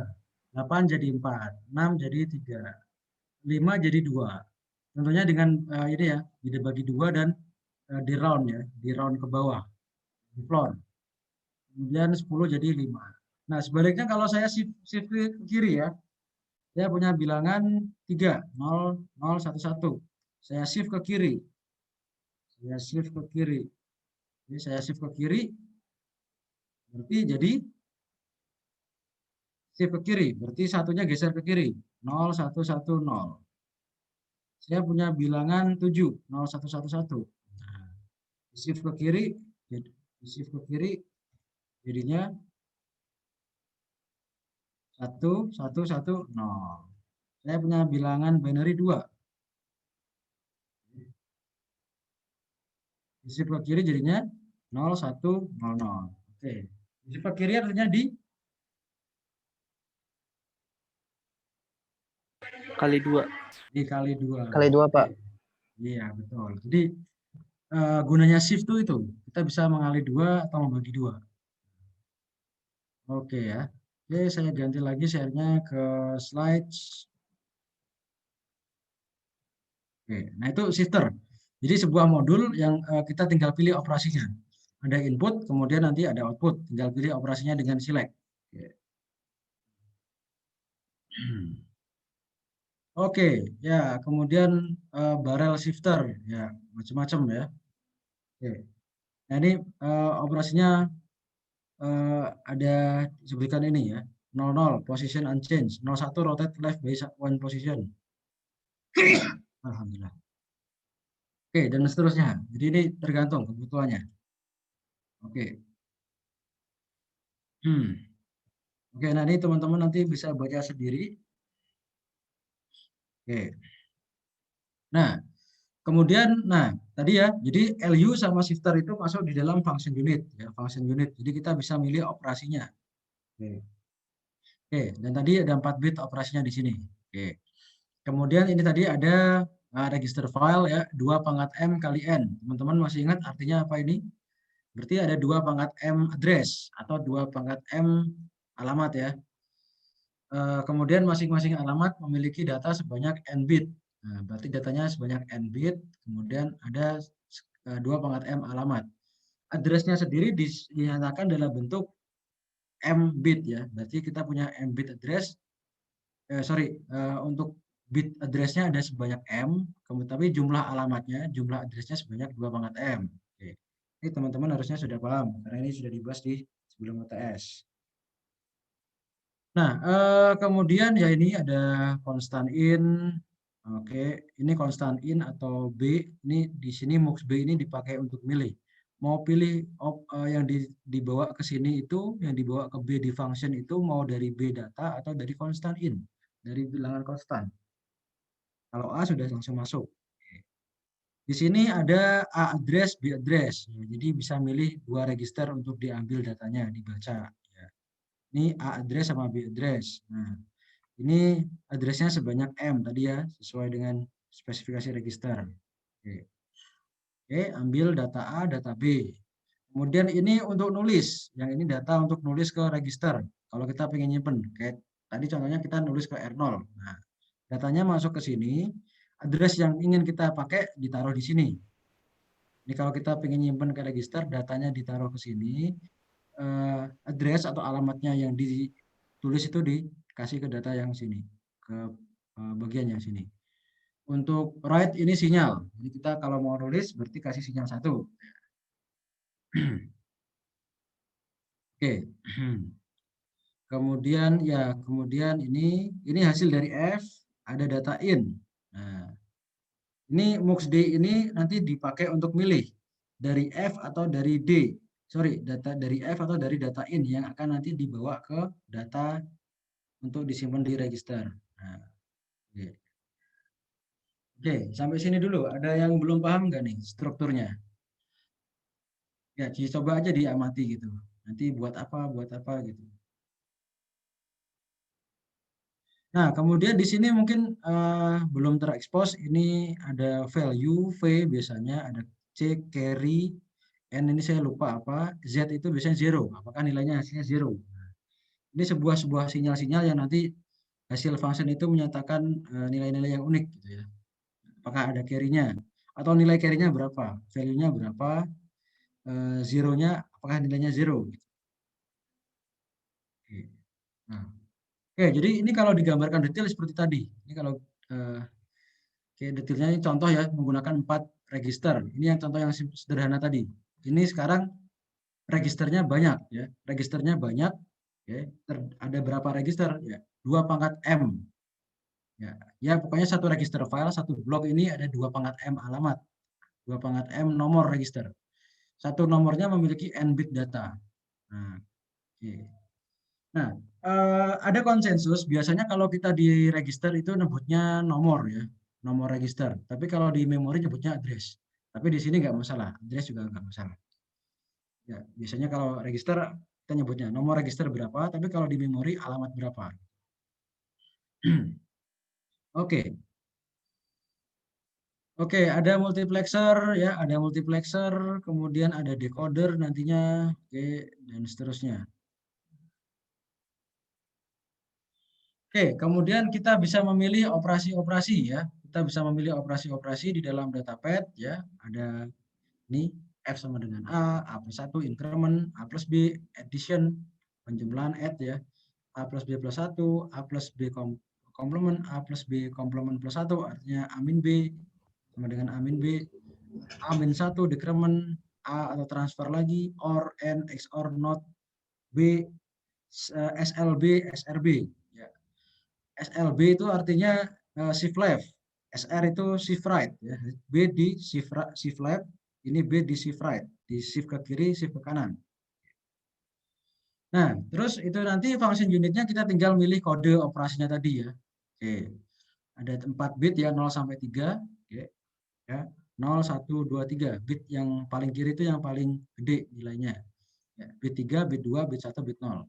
8 jadi 4. 6 jadi 3. 5 jadi 2. Tentunya dengan ini ya, dibagi 2 dan di round ya. Di round ke bawah. Di floor. Kemudian 10 jadi 5. Nah, sebaliknya kalau saya shift ke kiri ya. Saya punya bilangan 3. 0, 0, 1, 1. Saya shift ke kiri. Saya shift ke kiri. Jadi saya shift ke kiri. Berarti jadi shift ke kiri. Berarti satunya geser ke kiri. 0, 1, 1, 0. Saya punya bilangan 7. 0, 1, 1, 1. Nah, shift ke kiri. Shift ke kiri. Jadinya 1, 1, 1, 0. Saya punya bilangan binary 2. Disisip ke kiri jadinya 0, 1, 0, 0. Oke. Disisip ke kiri artinya Kali 2. dikali 2. Kali 2, Pak. Iya, betul. Jadi gunanya shift itu kita bisa mengali 2 atau membagi 2. Oke ya. Oke, saya ganti lagi share-nya ke slides. Oke, nah itu shifter. Jadi sebuah modul yang kita tinggal pilih operasinya. Ada input, kemudian nanti ada output. Tinggal pilih operasinya dengan select. Oke. Oke, ya kemudian barrel shifter, ya macam-macam ya. Oke. Nah ini operasinya ada sebutkan ini ya. 00 position unchanged, 01 rotate left by one position. Alhamdulillah. Oke, dan seterusnya. Jadi ini tergantung kebutuhannya. Oke. Oke, nah ini teman-teman nanti bisa baca sendiri. Oke. Nah, kemudian, tadi ya, jadi LU sama shifter itu masuk di dalam function unit, ya, function unit. Jadi kita bisa milih operasinya. Oke. Oke, dan tadi ada 4 bit operasinya di sini. Oke. Kemudian ini tadi ada register file ya, 2 × M × N. Teman-teman masih ingat artinya apa ini? Berarti ada 2 × M address atau 2 × M alamat ya. Kemudian masing-masing alamat memiliki data sebanyak n bit. Nah, berarti datanya sebanyak n bit, kemudian ada 2 × M alamat. Addressnya sendiri dinyatakan dalam bentuk m bit ya. Berarti kita punya m bit address. Untuk bit addressnya ada sebanyak m, tapi jumlah alamatnya, jumlah addressnya sebanyak 2 × M. Oke. Ini teman-teman harusnya sudah paham karena ini sudah dibahas di sebelum UTS. Nah, kemudian ya ini ada constant in. Oke, ini constant in atau B. Ini di sini mux B ini dipakai untuk milih. Mau pilih yang dibawa ke sini itu, yang dibawa ke B di function itu mau dari B data atau dari constant in, dari bilangan konstan. Kalau A sudah langsung masuk. Di sini ada A address, B address. Jadi bisa milih 2 register untuk diambil datanya, dibaca. Ini A address sama B address. Nah, ini addressnya sebanyak M tadi ya, sesuai dengan spesifikasi register. Oke, ambil data A, data B. Kemudian ini untuk nulis, yang ini data untuk nulis ke register. Kalau kita pengen nyimpen, kayak tadi contohnya kita nulis ke R0. Nah, datanya masuk ke sini, address yang ingin kita pakai ditaruh di sini. Ini kalau kita pengen nyimpen ke register, datanya ditaruh ke sini. Address atau alamatnya yang ditulis itu dikasih ke data yang sini, ke bagian yang sini. Untuk write ini sinyal, jadi kita kalau mau nulis berarti kasih sinyal 1. Oke. Kemudian ini hasil dari F, ada data in. Nah, ini mux D ini nanti dipakai untuk milih dari F atau dari D. Data dari F atau dari data in yang akan nanti dibawa ke data untuk disimpan di register. Nah, oke, sampai sini dulu. Ada yang belum paham nggak nih strukturnya? Ya, coba aja diamati gitu. Nanti buat apa gitu. Nah, kemudian di sini mungkin belum terekspos. Ini ada value V biasanya, ada C carry, N ini saya lupa apa, Z itu biasanya 0. Apakah nilainya hasilnya 0? Ini sebuah sinyal-sinyal yang nanti hasil function itu menyatakan nilai-nilai yang unik gitu ya. Apakah ada carry-nya atau nilai carry-nya berapa, value-nya berapa, zero-nya apakah nilainya 0 gitu. Nah, oke, jadi ini kalau digambarkan detail seperti tadi. Ini kalau detailnya ini contoh ya menggunakan 4 register. Ini yang contoh yang sederhana tadi. Ini sekarang registernya banyak ya. Registernya banyak ya. Ada berapa register ya? 2 × M. Ya, pokoknya satu register file, satu blok ini ada 2 × M alamat. 2 × M nomor register. Satu nomornya memiliki n bit data. Nah, oke. Nah, ada konsensus biasanya kalau kita di register itu nyebutnya nomor ya, nomor register. Tapi kalau di memori nyebutnya address. Tapi di sini nggak masalah, address juga nggak masalah. Ya, biasanya kalau register kita nyebutnya nomor register berapa, tapi kalau di memori alamat berapa. Oke. Oke, ada multiplexer ya, ada multiplexer, kemudian ada decoder nantinya, oke, dan seterusnya. Oke, kemudian kita bisa memilih operasi-operasi ya. Kita bisa memilih operasi-operasi di dalam datapad ya. Ada ini F sama dengan A plus 1 increment, A plus B addition, penjumlahan add ya. A plus B plus 1, A plus B complement, A plus B complement plus 1, artinya A min B sama dengan A min B. A min 1 decrement, A atau transfer lagi, or, N, XOR, not, B, SLB, SRB. Ya. SLB itu artinya shift left, SR itu shift right. Ya. B di shift left, ini B di shift right, di shift ke kiri, shift ke kanan. Nah, terus itu nanti function unitnya kita tinggal milih kode operasinya tadi ya. Oke. Ada 4 bit ya, 0 sampai 3. Oke. Ya. 0, 1, 2, 3. Bit yang paling kiri itu yang paling gede nilainya. Ya. Bit 3, bit 2, bit 1, bit 0.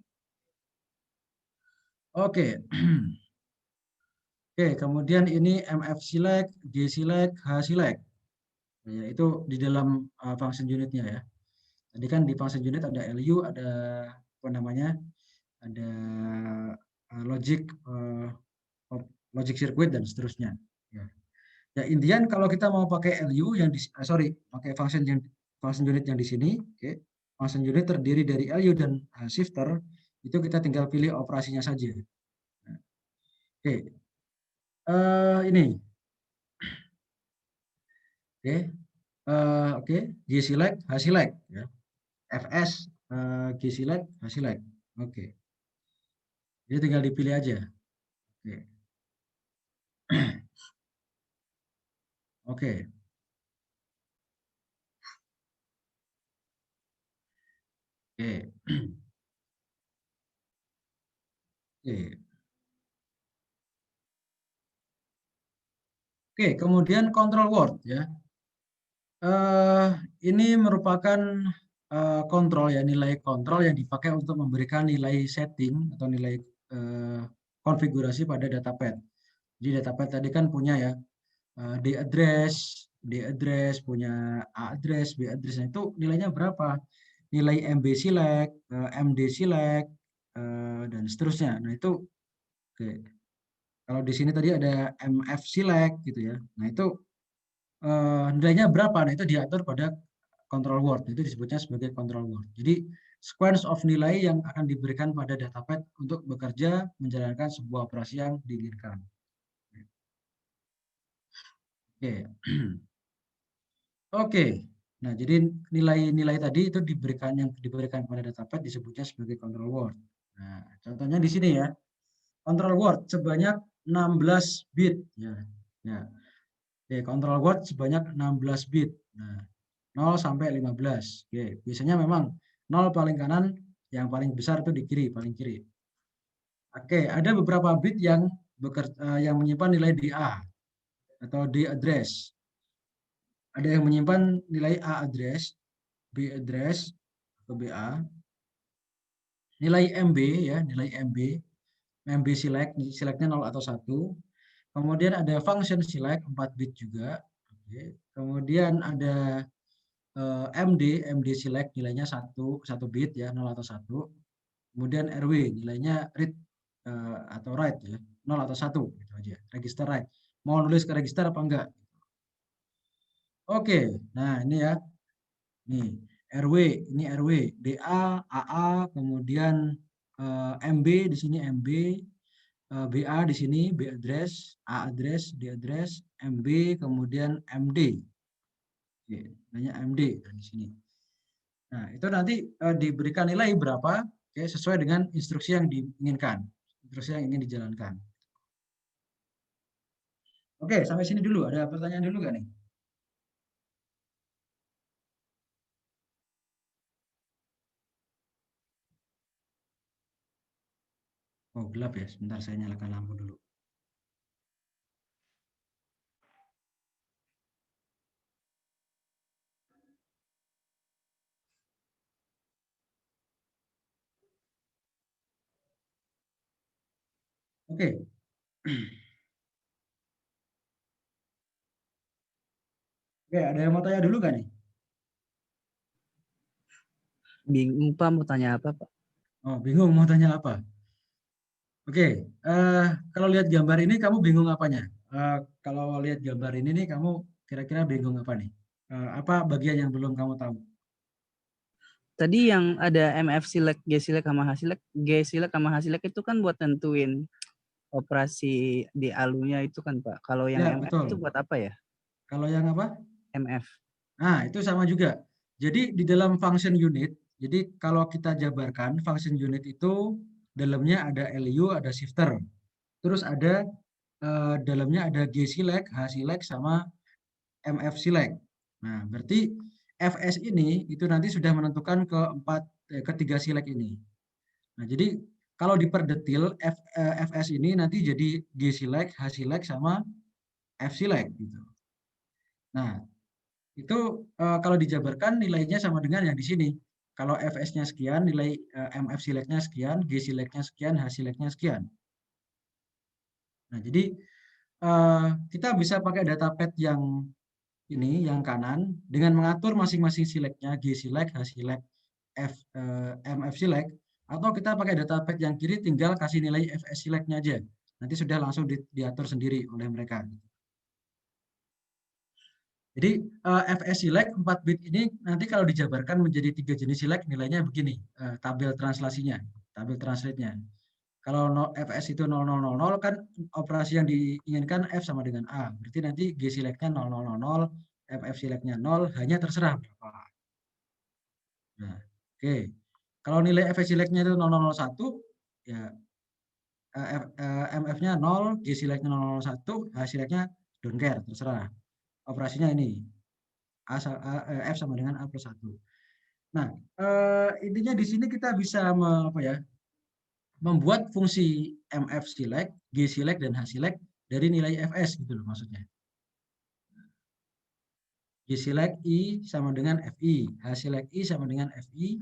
Oke. Oke, kemudian ini MF select, G select, H select. Ya, itu di dalam function unitnya ya. Tadi kan di function unit ada LU, ada apa namanya? Ada logic logic circuit dan seterusnya. Ya. Ya intian kalau kita mau pakai LU yang pakai function unit yang di sini, oke. Function unit terdiri dari LU dan shifter, itu kita tinggal pilih operasinya saja. Nah, oke. Ini. Oke. Oke, G select, H select ya. FS G select, H select. Oke. Jadi tinggal dipilih aja. Oke. Oke. Oke. Oke. Oke, kemudian control word ya. Ini merupakan kontrol ya, nilai kontrol yang dipakai untuk memberikan nilai setting atau nilai konfigurasi pada datapad. Jadi datapad tadi kan punya ya D address, punya A address, B address. Nah, itu nilainya berapa? Nilai MB select, MD select, dan seterusnya. Nah itu oke. Kalau di sini tadi ada MF select gitu ya. Nah itu nilainya berapa? Nah itu diatur pada control word. Itu disebutnya sebagai control word. Jadi sequence of nilai yang akan diberikan pada datapad untuk bekerja menjalankan sebuah operasi yang diinginkan. Oke. Oke. Nah, jadi nilai-nilai tadi itu diberikan pada datapad disebutnya sebagai control word. Nah, contohnya di sini ya. Control word sebanyak 16 bit ya. Ya. Oke, control word sebanyak 16 bit. Nah, 0 sampai 15. Oke, biasanya memang 0 paling kanan, yang paling besar itu di kiri, paling kiri. Oke, ada beberapa bit yang menyimpan nilai DA atau D address. Ada yang menyimpan nilai A address, B address atau BA, nilai MB ya, nilai MB select, selectnya 0 atau 1. Kemudian ada function select 4 bit juga. Oke. Kemudian ada MD select nilainya 1 bit ya, 0 atau 1. Kemudian RW nilainya read atau write ya, 0 atau 1 gitu aja. Register write. Mau nulis ke register apa enggak? Oke. Nah, ini ya. Nih, RW, ini RW, DA, AA, kemudian MB di sini MB, BA di sini B address, A address, D address, MB, kemudian MD. Oke, namanya MD di sini. Nah, itu nanti diberikan nilai berapa sesuai dengan instruksi yang diinginkan, instruksi yang ingin dijalankan. Oke, sampai sini dulu. Ada pertanyaan dulu nggak nih? Oh, gelap ya. Sebentar saya nyalakan lampu dulu. Oke. Oke, ada yang mau tanya dulu kan nih? Bingung Pak mau tanya apa Pak? Oh, bingung mau tanya apa? Oke, kalau lihat gambar ini kamu bingung apanya? Kalau lihat gambar ini nih kamu kira-kira bingung apa nih? Apa bagian yang belum kamu tahu? Tadi yang ada MF select, G select sama H select, G select sama H select itu kan buat tentuin operasi di alunya itu kan Pak. Kalau yang Ya, MF itu betul. buat apa ya? Kalau yang apa? MF. Nah, itu sama juga. Jadi di dalam function unit, jadi kalau kita jabarkan function unit itu dalamnya ada LU, ada shifter. Terus ada dalamnya ada G select, H select sama MF select. Nah, berarti FS ini itu nanti sudah menentukan ketiga select ini. Nah, jadi kalau diperdetil FS ini nanti jadi G select, H select sama F select gitu. Nah, itu kalau dijabarkan nilainya sama dengan yang di sini. Kalau FS-nya sekian, nilai MF select-nya sekian, G select-nya sekian, H select-nya sekian. Nah, jadi kita bisa pakai datapad yang ini, yang kanan, dengan mengatur masing-masing select-nya, G select, H select, MF select, atau kita pakai datapad yang kiri tinggal kasih nilai FS select-nya aja. Nanti sudah langsung diatur sendiri oleh mereka. Jadi FS select 4 bit ini nanti kalau dijabarkan menjadi 3 jenis select nilainya begini, tabel translasinya, tabel translate-nya. Kalau FS itu 0000 kan operasi yang diinginkan F sama dengan A. Berarti nanti G select-nya 0000, MF select-nya 0, hanya terserah berapa. Nah, oke. Kalau nilai FS select-nya itu 0001, ya MF-nya 0, G select-nya 001, H select-nya don't care, terserah. Operasinya ini. F sama dengan A plus 1. Nah, intinya di sini kita bisa membuat fungsi MF select, G select, dan H select dari nilai FS gitu loh maksudnya. G select I sama dengan FI, H select I sama dengan FI,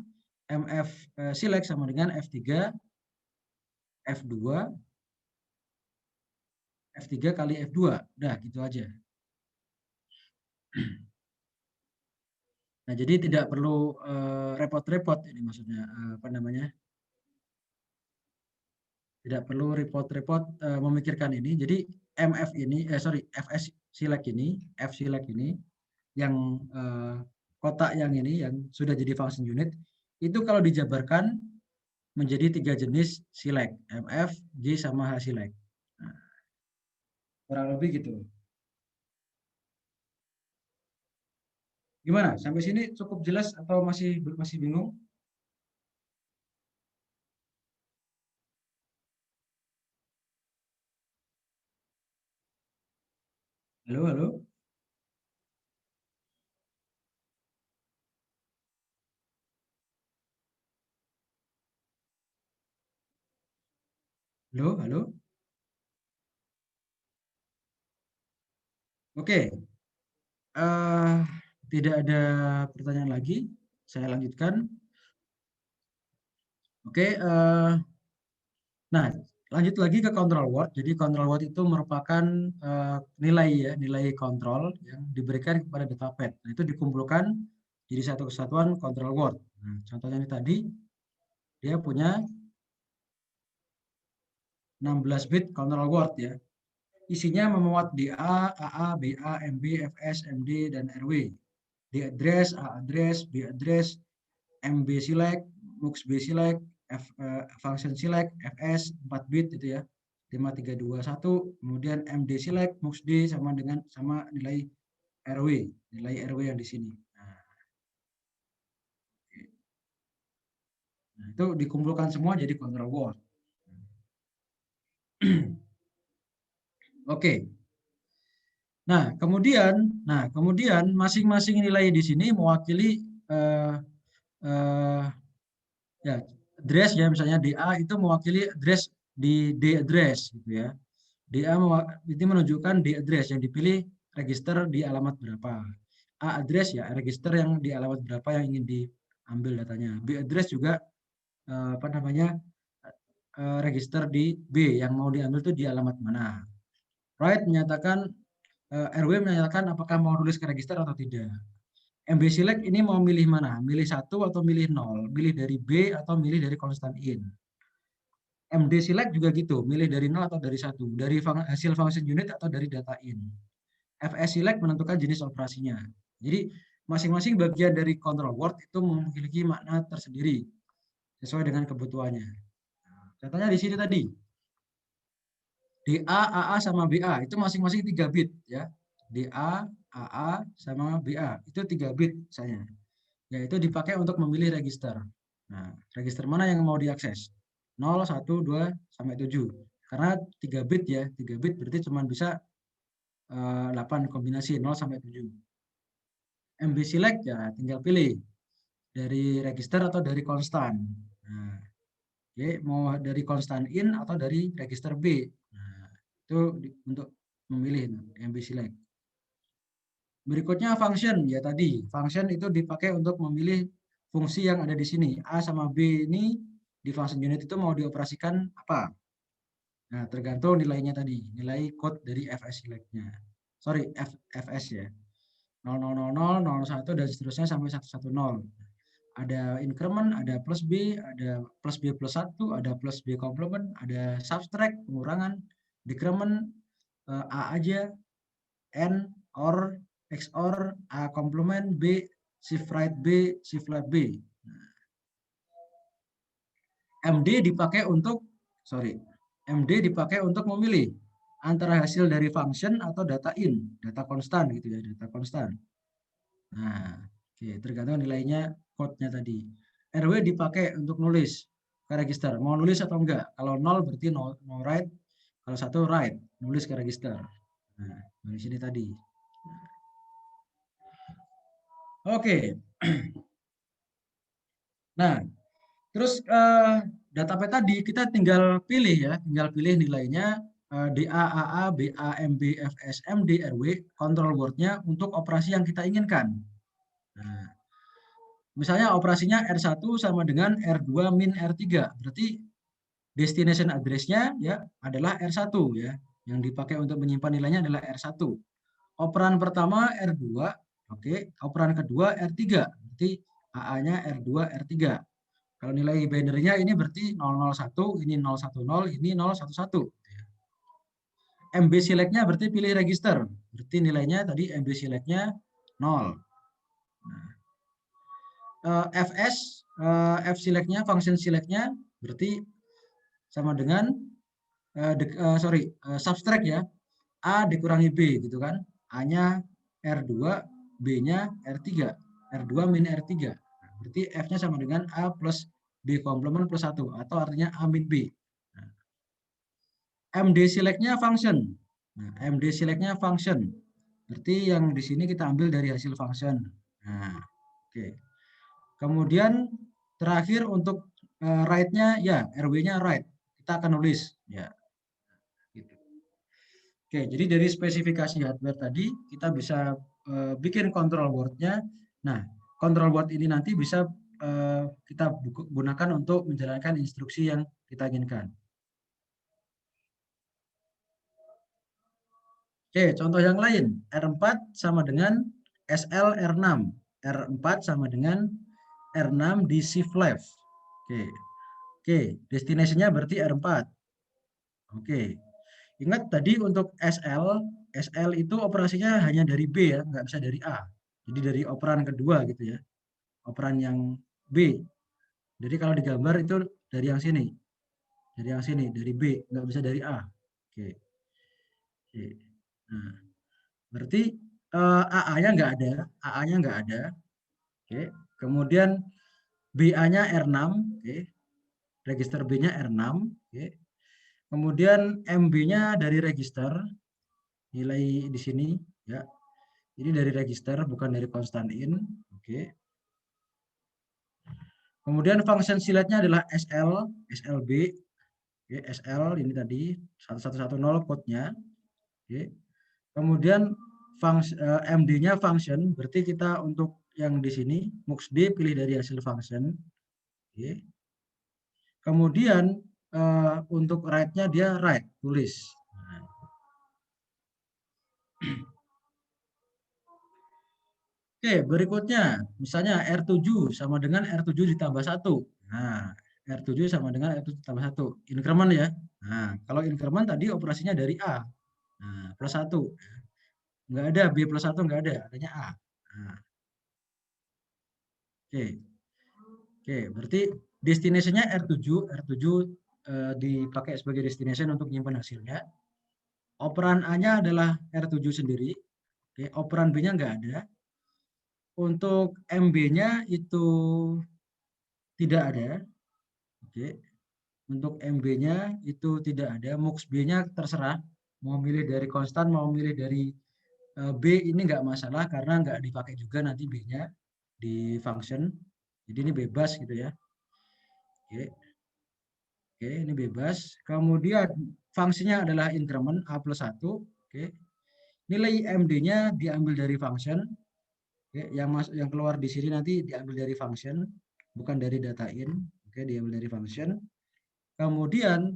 MF select sama dengan F3, F2, F3 kali F2. Udah gitu aja. Nah, jadi tidak perlu repot-repot ini maksudnya apa namanya? Tidak perlu repot-repot memikirkan ini. Jadi MF ini, FS select ini, F select ini, yang kotak yang ini, yang sudah jadi function unit, itu kalau dijabarkan menjadi 3 jenis select, MF, G, sama H select. Nah, kurang lebih gitu. Gimana? Sampai sini cukup jelas atau masih bingung? Halo, halo, halo, halo. Oke, eh, tidak ada pertanyaan lagi. Saya lanjutkan. Oke, nah lanjut lagi ke control word. Jadi control word itu merupakan nilai ya, nilai kontrol yang diberikan kepada datapad. Nah, itu dikumpulkan jadi satu kesatuan control word. Nah, contohnya ini tadi dia punya 16 bit control word ya. Isinya memuat DA, AA, BA, MB, FS, MD, dan RW. D address, A address, B address, MB select, MUX B select, function select, FS 4 bit itu ya. 5321, kemudian MD select, MUX D sama nilai RW, nilai RW yang di sini. Nah, itu dikumpulkan semua jadi control word. Oke. Nah, kemudian masing-masing nilai di sini mewakili eh, eh, ya address ya, misalnya DA itu mewakili address di D address gitu ya. DA itu menunjukkan D address yang dipilih register di alamat berapa. A address ya register yang di alamat berapa yang ingin diambil datanya. B address juga apa namanya register di B, yang mau diambil itu di alamat mana. Write menyatakan, RW menyatakan apakah mau nulis ke register atau tidak. MB select ini mau milih mana? Milih 1 atau milih 0? Milih dari B atau milih dari constant in? MD select juga gitu, milih dari 0 atau dari 1, dari hasil function unit atau dari data in. FS select menentukan jenis operasinya. Jadi masing-masing bagian dari control word itu memiliki makna tersendiri sesuai dengan kebutuhannya. Contohnya di sini tadi, DA, AA sama BA itu masing-masing 3 bit ya. DA, AA sama BA itu 3 bit misalnya. Yaitu dipakai untuk memilih register. Nah, register mana yang mau diakses? 0, 1, 2, sampai 7. Karena 3 bit ya, 3 bit berarti cuma bisa 8 kombinasi 0 sampai 7. MB select ya tinggal pilih dari register atau dari konstan. Nah, oke, mau dari konstan in atau dari register B. Nah, itu untuk memilih MB select. Berikutnya function ya tadi. Function itu dipakai untuk memilih fungsi yang ada di sini. A sama B ini di function unit itu mau dioperasikan apa? Nah, tergantung nilainya tadi, nilai code dari FS select-nya. Sorry, FS ya. 0000, 01 dan seterusnya sampai 110. Ada increment, ada plus B, ada plus B plus 1, ada plus B complement, ada subtract, pengurangan, decrement, A aja, N, OR, XOR, A complement, B, shift right B, shift left B. MD dipakai untuk, MD dipakai untuk memilih antara hasil dari function atau data in, data konstan gitu ya, data konstan. Nah, oke, tergantung nilainya code-nya tadi. RW dipakai untuk nulis ke register. Mau nulis atau enggak? Kalau 0 berarti no write. Kalau 1 write, nulis ke register. Nah, di sini tadi. Oke. Nah, terus data P tadi kita tinggal pilih ya, tinggal pilih nilainya DA, AA, BA, MB, FS, MD, RW, control word-nya untuk operasi yang kita inginkan. Nah, misalnya operasinya R1 sama dengan R2 min R3. Berarti destination address-nya ya adalah R1 ya. Yang dipakai untuk menyimpan nilainya adalah R1. Operan pertama R2, oke. Operan kedua R3. Berarti AA-nya R2, R3. Kalau nilai binary-nya ini berarti 001, ini 010, ini 011. MB select-nya berarti pilih register. Berarti nilainya tadi MB select-nya 0. FS, F select-nya, function select-nya berarti sama dengan subtract ya, A dikurangi B gitu kan, A-nya R2, B-nya R3, R2 min R3. Nah, berarti F-nya sama dengan A plus B complement plus 1, atau artinya A min B. Nah, MD select-nya function. Nah, MD select-nya function. Berarti yang di sini kita ambil dari hasil function. Nah, oke. Kemudian terakhir untuk write-nya ya RW-nya write. Kita akan nulis ya. Gitu. Oke, jadi dari spesifikasi hardware tadi kita bisa bikin control word-nya. Nah, control word ini nanti bisa kita gunakan untuk menjalankan instruksi yang kita inginkan. Oke, contoh yang lain. R4 sama dengan SL R6. R4 sama dengan R6 di shift left. Oke, destination-nya berarti R4. Oke. Ingat tadi untuk SL itu operasinya hanya dari B ya, nggak bisa dari A. Jadi dari operan kedua gitu ya. Operan yang B. Jadi kalau digambar itu dari yang sini. Dari yang sini, dari B, nggak bisa dari A. Oke. Oke. Nah, berarti AA-nya nggak ada, AA-nya nggak ada. Oke. Kemudian BA-nya R6, oke. Register B-nya R6, oke. Kemudian MB-nya dari register, nilai di sini ya. Ini dari register bukan dari constant in, oke. Kemudian function select-nya adalah SL, SLB, oke. SL ini tadi 1110 code-nya, oke. Kemudian MD-nya function, berarti kita untuk yang di sini MUX D pilih dari hasil function. Oke. Kemudian untuk write-nya dia write, tulis. Nah. Oke, berikutnya misalnya R7 sama dengan R7 ditambah 1. Nah, R7 sama dengan R7 ditambah 1. Increment ya. Nah, kalau increment tadi operasinya dari A. Nah, plus 1. Nggak ada B plus 1, nggak ada, adanya A. Nah, oke. Oke, berarti destination-nya R7 dipakai sebagai destination untuk menyimpan hasilnya. Operan A-nya adalah R7 sendiri. Oke, operan B-nya nggak ada. Untuk MB-nya itu tidak ada. Oke. Untuk MB-nya itu tidak ada. Mux B-nya terserah. Mau milih dari konstan, mau milih dari B ini nggak masalah karena nggak dipakai juga nanti B-nya di function. Jadi ini bebas gitu ya. Oke. Oke, ini bebas. Kemudian fungsinya adalah increment A plus 1. Oke. Nilai MD-nya diambil dari function. Oke, yang keluar di sini nanti diambil dari function, bukan dari data in. Oke, diambil dari function. Kemudian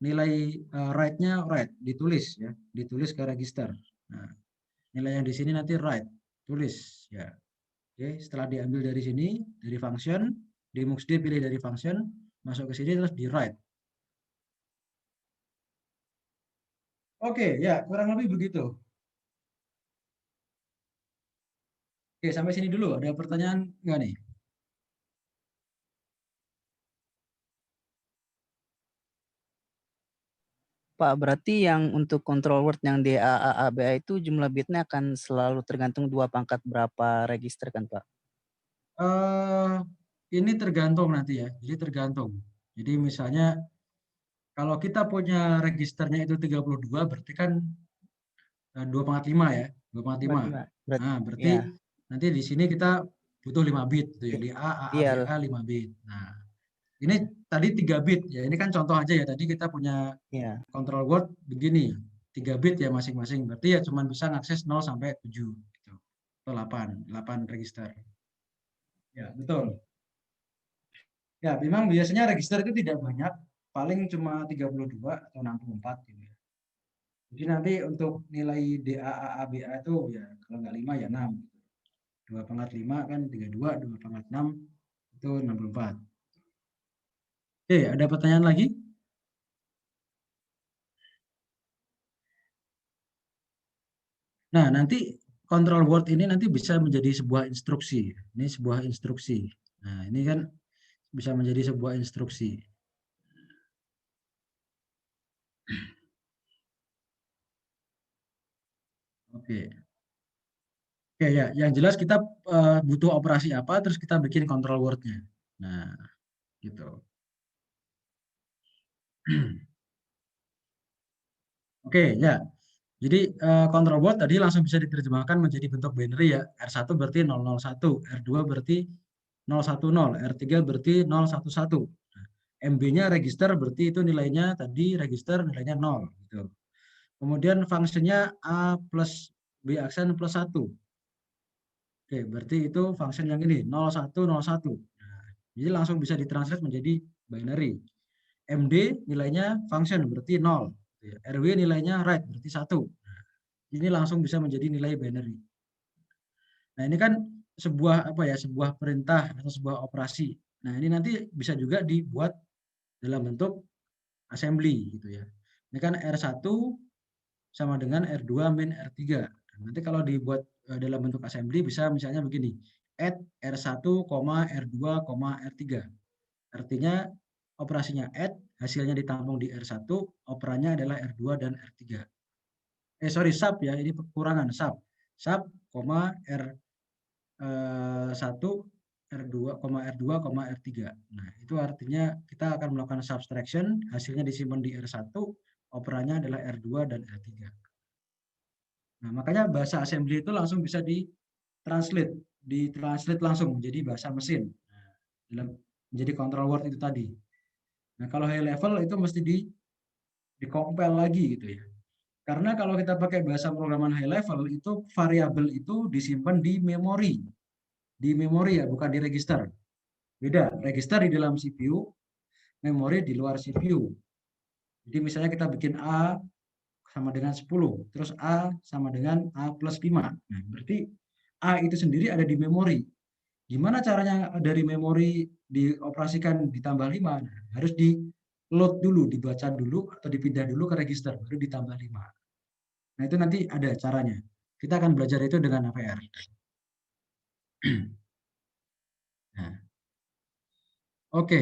nilai write-nya write, ditulis ya, ditulis ke register. Nah, nilai yang di sini nanti write, tulis ya. Oke, setelah diambil dari sini, dari function, di muxd pilih dari function, masuk ke sini terus di write. Oke, ya, kurang lebih begitu. Oke, sampai sini dulu. Ada pertanyaan nggak nih? Pak, berarti yang untuk control word yang DAAABA itu jumlah bitnya akan selalu tergantung 2 pangkat berapa register kan, Pak? Ini tergantung nanti ya. Jadi tergantung. Jadi misalnya kalau kita punya registernya itu 32, berarti kan 2/5 ya. 2/5. Nah, berarti ya. nanti di sini kita butuh 5 bit gitu ya. Di A, Iya. BA 5 bit. Nah, ini tadi 3 bit ya. Ini kan contoh aja ya. Tadi kita punya Iya. control word begini. 3 bit ya masing-masing. Berarti ya cuma bisa ngakses 0 sampai 7 gitu. Atau 8 register. Ya, betul. Ya, memang biasanya register itu tidak banyak, paling cuma 32 atau 64 gitu ya. Jadi nanti untuk nilai DAAABA itu ya kalau nggak 5 ya 6. 2/5 kan 32, 2/6 itu 64. Oke, ada pertanyaan lagi? Nah, nanti control word ini nanti bisa menjadi sebuah instruksi. Ini sebuah instruksi. Nah, ini kan bisa menjadi sebuah instruksi. Oke. Oke ya, yang jelas kita butuh operasi apa, terus kita bikin control word-nya. Nah, gitu. Oke ya, jadi control word tadi langsung bisa diterjemahkan menjadi bentuk binary ya. R1 berarti 001, R2 berarti 010, R3 berarti 011. MB-nya register berarti itu nilainya tadi register nilainya 0 gitu. Kemudian fungsinya A plus B aksen plus 1. Oke, berarti itu function yang ini 0101. Nah, jadi langsung bisa ditranslate menjadi binary. MD nilainya function berarti 0. RW nilainya write berarti 1. Nah, ini langsung bisa menjadi nilai binary. Nah, ini kan sebuah apa ya, sebuah perintah atau sebuah operasi. Nah, ini nanti bisa juga dibuat dalam bentuk assembly gitu ya. Ini kan R1 sama dengan R2 min R3. Nanti kalau dibuat dalam bentuk assembly bisa misalnya begini. Add R1, R2, R3. Artinya operasinya add, hasilnya ditampung di R1, operannya adalah R2 dan R3. Sub ya, ini kekurangan sub. Sub, R1, R2, R2, R3. Nah, itu artinya kita akan melakukan subtraction, hasilnya disimpan di R1, operannya adalah R2 dan R3. Nah, makanya bahasa assembly itu langsung bisa ditranslate langsung menjadi bahasa mesin. Dalam menjadi control word itu tadi. Nah, kalau high level itu mesti di-compile lagi gitu ya. Karena kalau kita pakai bahasa programan high level itu variabel itu disimpan di memori. Di memori ya, bukan di register. Beda, register di dalam CPU, memori di luar CPU. Jadi misalnya kita bikin A sama dengan 10, terus A sama dengan A plus 5. Nah, berarti A itu sendiri ada di memori. Gimana caranya dari memori dioperasikan ditambah 5? Nah, harus di load dulu, dibaca dulu atau dipindah dulu ke register, baru ditambah 5. Nah, itu nanti ada caranya. Kita akan belajar itu dengan APR. Nah, oke.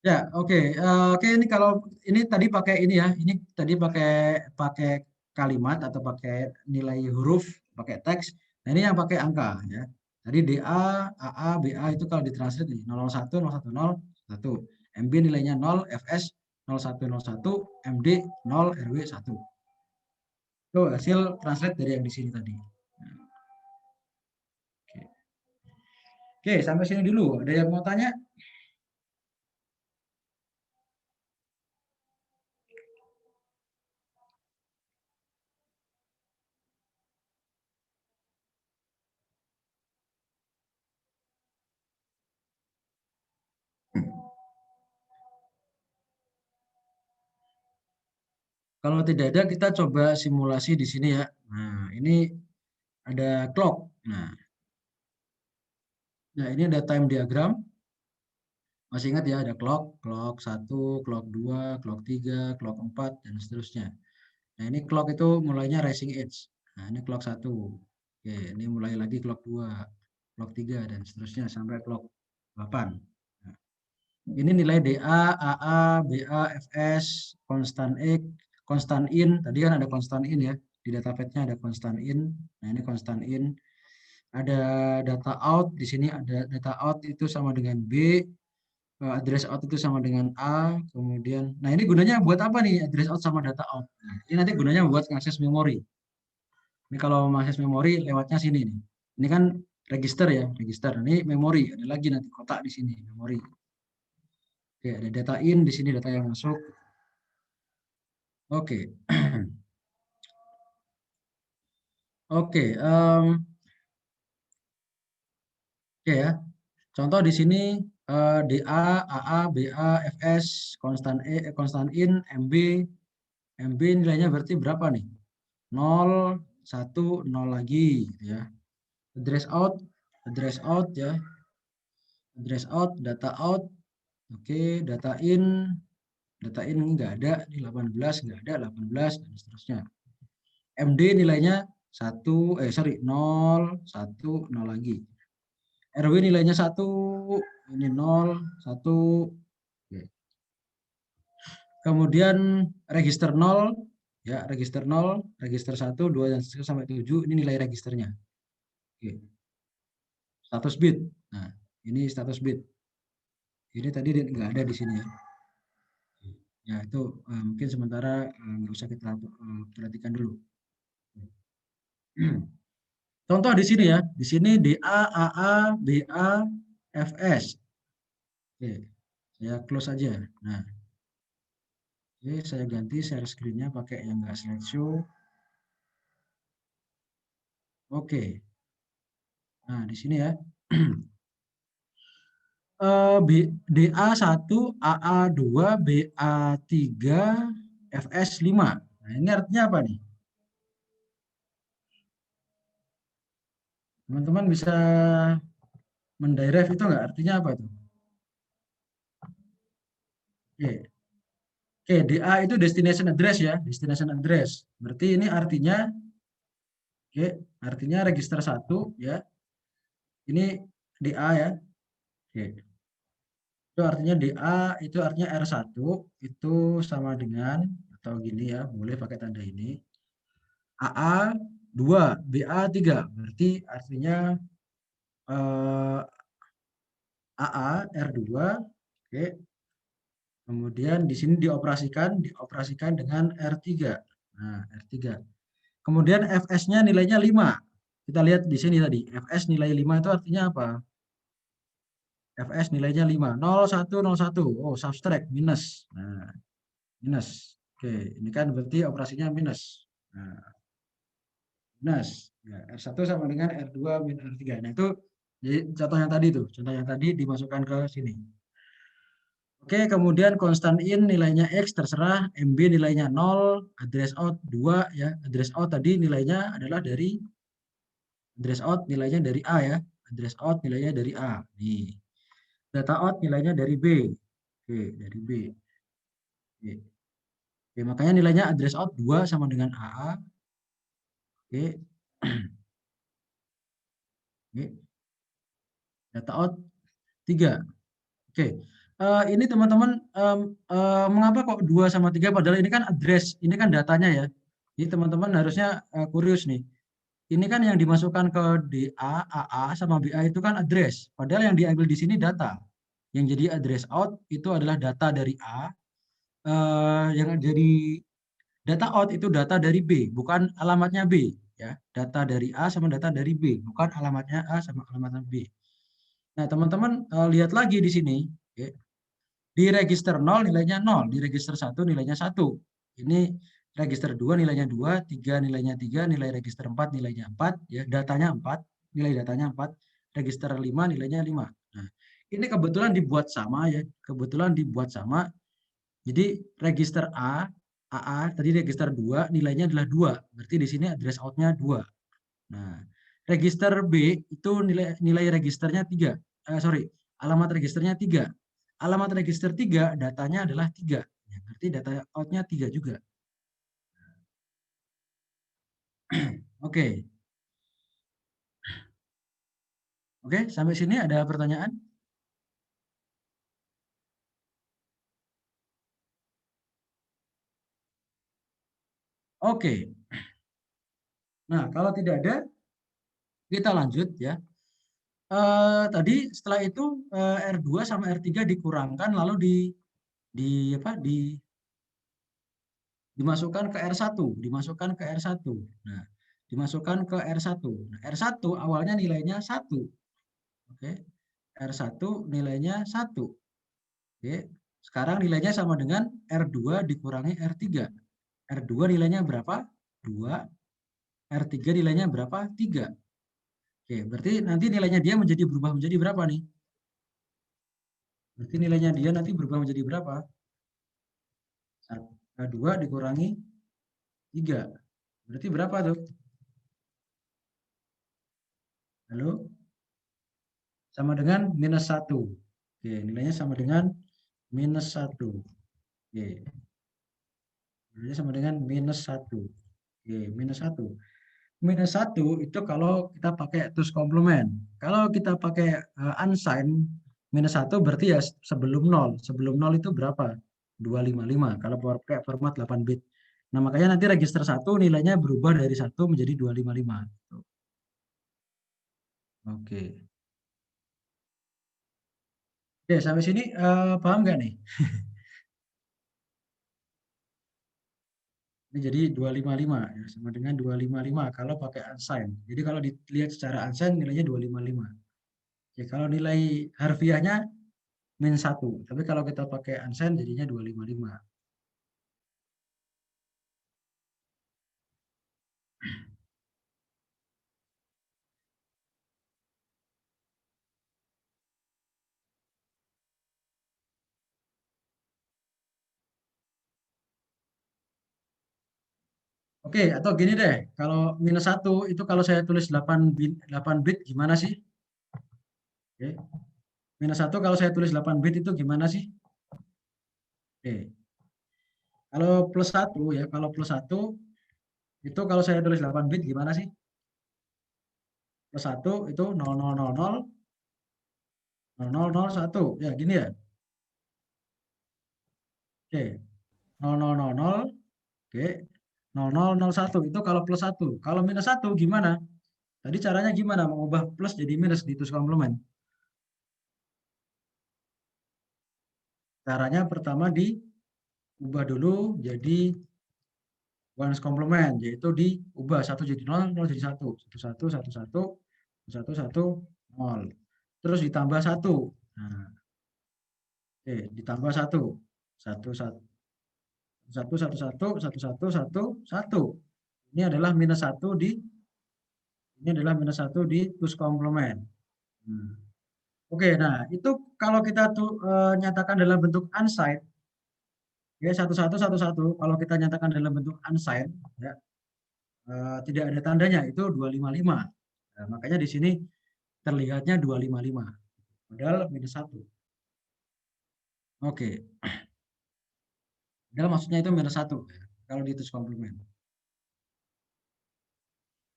Ya, oke. Oke, ini kalau ini tadi pakai ini ya. Ini tadi pakai kalimat atau pakai nilai huruf, pakai teks. Nah, ini yang pakai angka ya. Tadi DA, AA, BA itu kalau ditranslate nih 001, 010, 1. MB nilainya 0, FS 0101, MD 0, RW 1. Itu hasil translate dari yang di sini tadi. Oke. Oke, sampai sini dulu. Ada yang mau tanya? Kalau tidak ada, kita coba simulasi di sini ya. Nah, ini ada clock. Nah, ini ada time diagram. Masih ingat ya, ada clock 1, clock 2, clock 3, clock 4, dan seterusnya. Nah, ini clock itu mulainya rising edge. Nah, ini clock 1. Oke, ini mulai lagi clock 2, clock 3, dan seterusnya sampai clock 8. Nah, ini nilai DA, AA, BA, FS, constant X, constant in. Tadi kan ada constant in ya. Di datapad-nya ada constant in. Nah, ini constant in. Ada data out. Di sini ada data out itu sama dengan B. Address out itu sama dengan A. Kemudian, nah ini gunanya buat apa nih address out sama data out? Nah, ini nanti gunanya buat mengakses memori. Ini kalau mengakses memori lewatnya sini nih. Ini kan register ya, register. Ini memori. Ada lagi nanti kotak di sini, memori. Oke, ada data in di sini, data yang masuk. Oke. Oke, oke ya. Contoh di sini DA, AA, BA, FS, constant in, MB. MB nilainya berarti berapa nih? 0, 1, 0 lagi gitu ya. Address out ya. Address out, data out. Oke, data in enggak ada, ini 18 enggak ada, 18 dan seterusnya. MD nilainya 0, 1, 0 lagi. RW nilainya 1, ini 0, 1. Oke. Kemudian register 0 ya, register 0, register 1, 2 dan seterusnya sampai 7 ini nilai registernya. Oke. Status bit. Nah, ini status bit. Ini tadi nggak ada di sini ya. Ya, itu mungkin sementara nggak usah kita perhatikan dulu. Contoh di sini ya, di sini DA, AA, BA, FS. Oke, saya close aja. Nah, oke, saya ganti share screen-nya pakai yang nggak slideshow. Oke, nah di sini ya. DA1, AA2, BA3, FS5. Nah, ini artinya apa nih? Teman-teman bisa menderive itu nggak? Artinya apa itu? Oke. Oke, DA itu destination address ya, destination address. Berarti ini artinya, oke, artinya register 1 ya. Ini DA ya. Oke. Itu artinya DA itu artinya R1 itu sama dengan atau gini ya, boleh pakai tanda ini. AA 2, BA 3. Berarti artinya AA R2, oke. Kemudian di sini dioperasikan dengan R3. Nah, R3. Kemudian FS-nya nilainya 5. Kita lihat di sini tadi. FS nilai 5 itu artinya apa? FS nilainya 5. 0, 1, 0, 1. Oh, subtract, minus. Nah, minus. Oke, ini kan berarti operasinya minus. Nah, minus. Ya, R1 sama dengan R2 min R3. Nah, itu Jadi contoh yang tadi tuh, contoh yang tadi dimasukkan ke sini. Oke, kemudian constant in nilainya X terserah, MB nilainya 0, address out 2 ya. Address out tadi nilainya adalah dari address out nilainya dari A ya. Address out nilainya dari A. Nih. Data out nilainya dari B. Oke, dari B. Oke. Oke, makanya nilainya address out 2 sama dengan AA. Oke. Oke. Data out 3. Oke. Ini teman-teman mengapa kok 2 sama 3 padahal ini kan address, ini kan datanya ya. Jadi teman-teman harusnya kurios nih. Ini kan yang dimasukkan ke DA, AA sama BA itu kan address. Padahal yang diambil di sini data. Yang jadi address out itu adalah data dari A. Yang jadi data out itu data dari B, bukan alamatnya B. Ya, data dari A sama data dari B, bukan alamatnya A sama alamatnya B. Nah, teman-teman lihat lagi di sini. Ya. Di register 0 nilainya 0, di register 1 nilainya 1. Ini register 2 nilainya 2, 3 nilainya 3, nilai register 4 nilainya 4, ya, datanya 4, nilai datanya 4, register 5 nilainya 5. Nah, ini kebetulan dibuat sama ya, kebetulan dibuat sama. Jadi register AA tadi register 2 nilainya adalah 2, berarti di sini address out-nya 2. Nah, register B itu nilai registernya 3. Alamat registernya 3. Alamat register 3 datanya adalah 3. Ya, berarti data out-nya 3 juga. Oke. Oke, sampai sini ada pertanyaan? Oke. Nah, kalau tidak ada, kita lanjut ya. Tadi setelah itu R2 sama R3 dikurangkan lalu dimasukkan ke R1, dimasukkan ke R1. Nah, dimasukkan ke R1. Nah, R1 awalnya nilainya 1. Oke. R1 nilainya 1. Oke. Sekarang nilainya sama dengan R2 dikurangi R3. R2 nilainya berapa? 2. R3 nilainya berapa? 3. Oke, berarti nanti nilainya dia berubah menjadi berapa nih? Berarti nilainya dia nanti berubah menjadi berapa? 2 dikurangi 3. Berarti berapa tuh? Halo? Sama dengan minus 1. Oke, nilainya sama dengan minus 1. Oke. Nilainya sama dengan minus 1. Oke, minus 1. Minus 1 itu kalau kita pakai tools komplement. Kalau kita pakai unsigned, minus 1 berarti ya sebelum 0. Sebelum 0 itu berapa? 255. Kalau pakai format 8 bit. Nah, makanya nanti register 1 nilainya berubah dari 1 menjadi 255. Oke. Oke, sampai sini paham nggak nih? Ini jadi 255 ya, sama dengan 255 kalau pakai unsigned. Jadi kalau dilihat secara unsigned nilainya 255. Ya, kalau nilai harfiahnya min 1. Tapi kalau kita pakai unsigned jadinya 255. Oke, atau gini deh, kalau minus 1 itu kalau saya tulis 8 bit gimana sih? Oke. Minus 1 kalau saya tulis 8 bit itu gimana sih? Oke. Kalau plus 1 ya, kalau plus 1 itu kalau saya tulis 8 bit gimana sih? Plus 1 itu 0000 0001. Ya, gini ya. Oke. 0000 oke. 0001 itu kalau plus 1. Kalau minus 1 gimana? Tadi caranya gimana mengubah plus jadi minus di tus komplement? Caranya pertama diubah dulu jadi ones komplement, yaitu diubah 1 jadi 0, 0 jadi 1, 1, 1, 1, 1, 1, 0. Terus ditambah 1. Nah, oke, ditambah 1. 1, 1, 1, 1, 1, 1, 1, 1, 1. Ini adalah minus 1 di tus komplement. Oke, nah itu kalau kita tuh nyatakan dalam bentuk unsigned, ya satu. Kalau kita nyatakan dalam bentuk unsigned, ya tidak ada tandanya itu 255. Nah, makanya di sini terlihatnya 255. Padahal minus 1. Oke. Padahal maksudnya itu minus 1 ya, kalau dihitung komplement.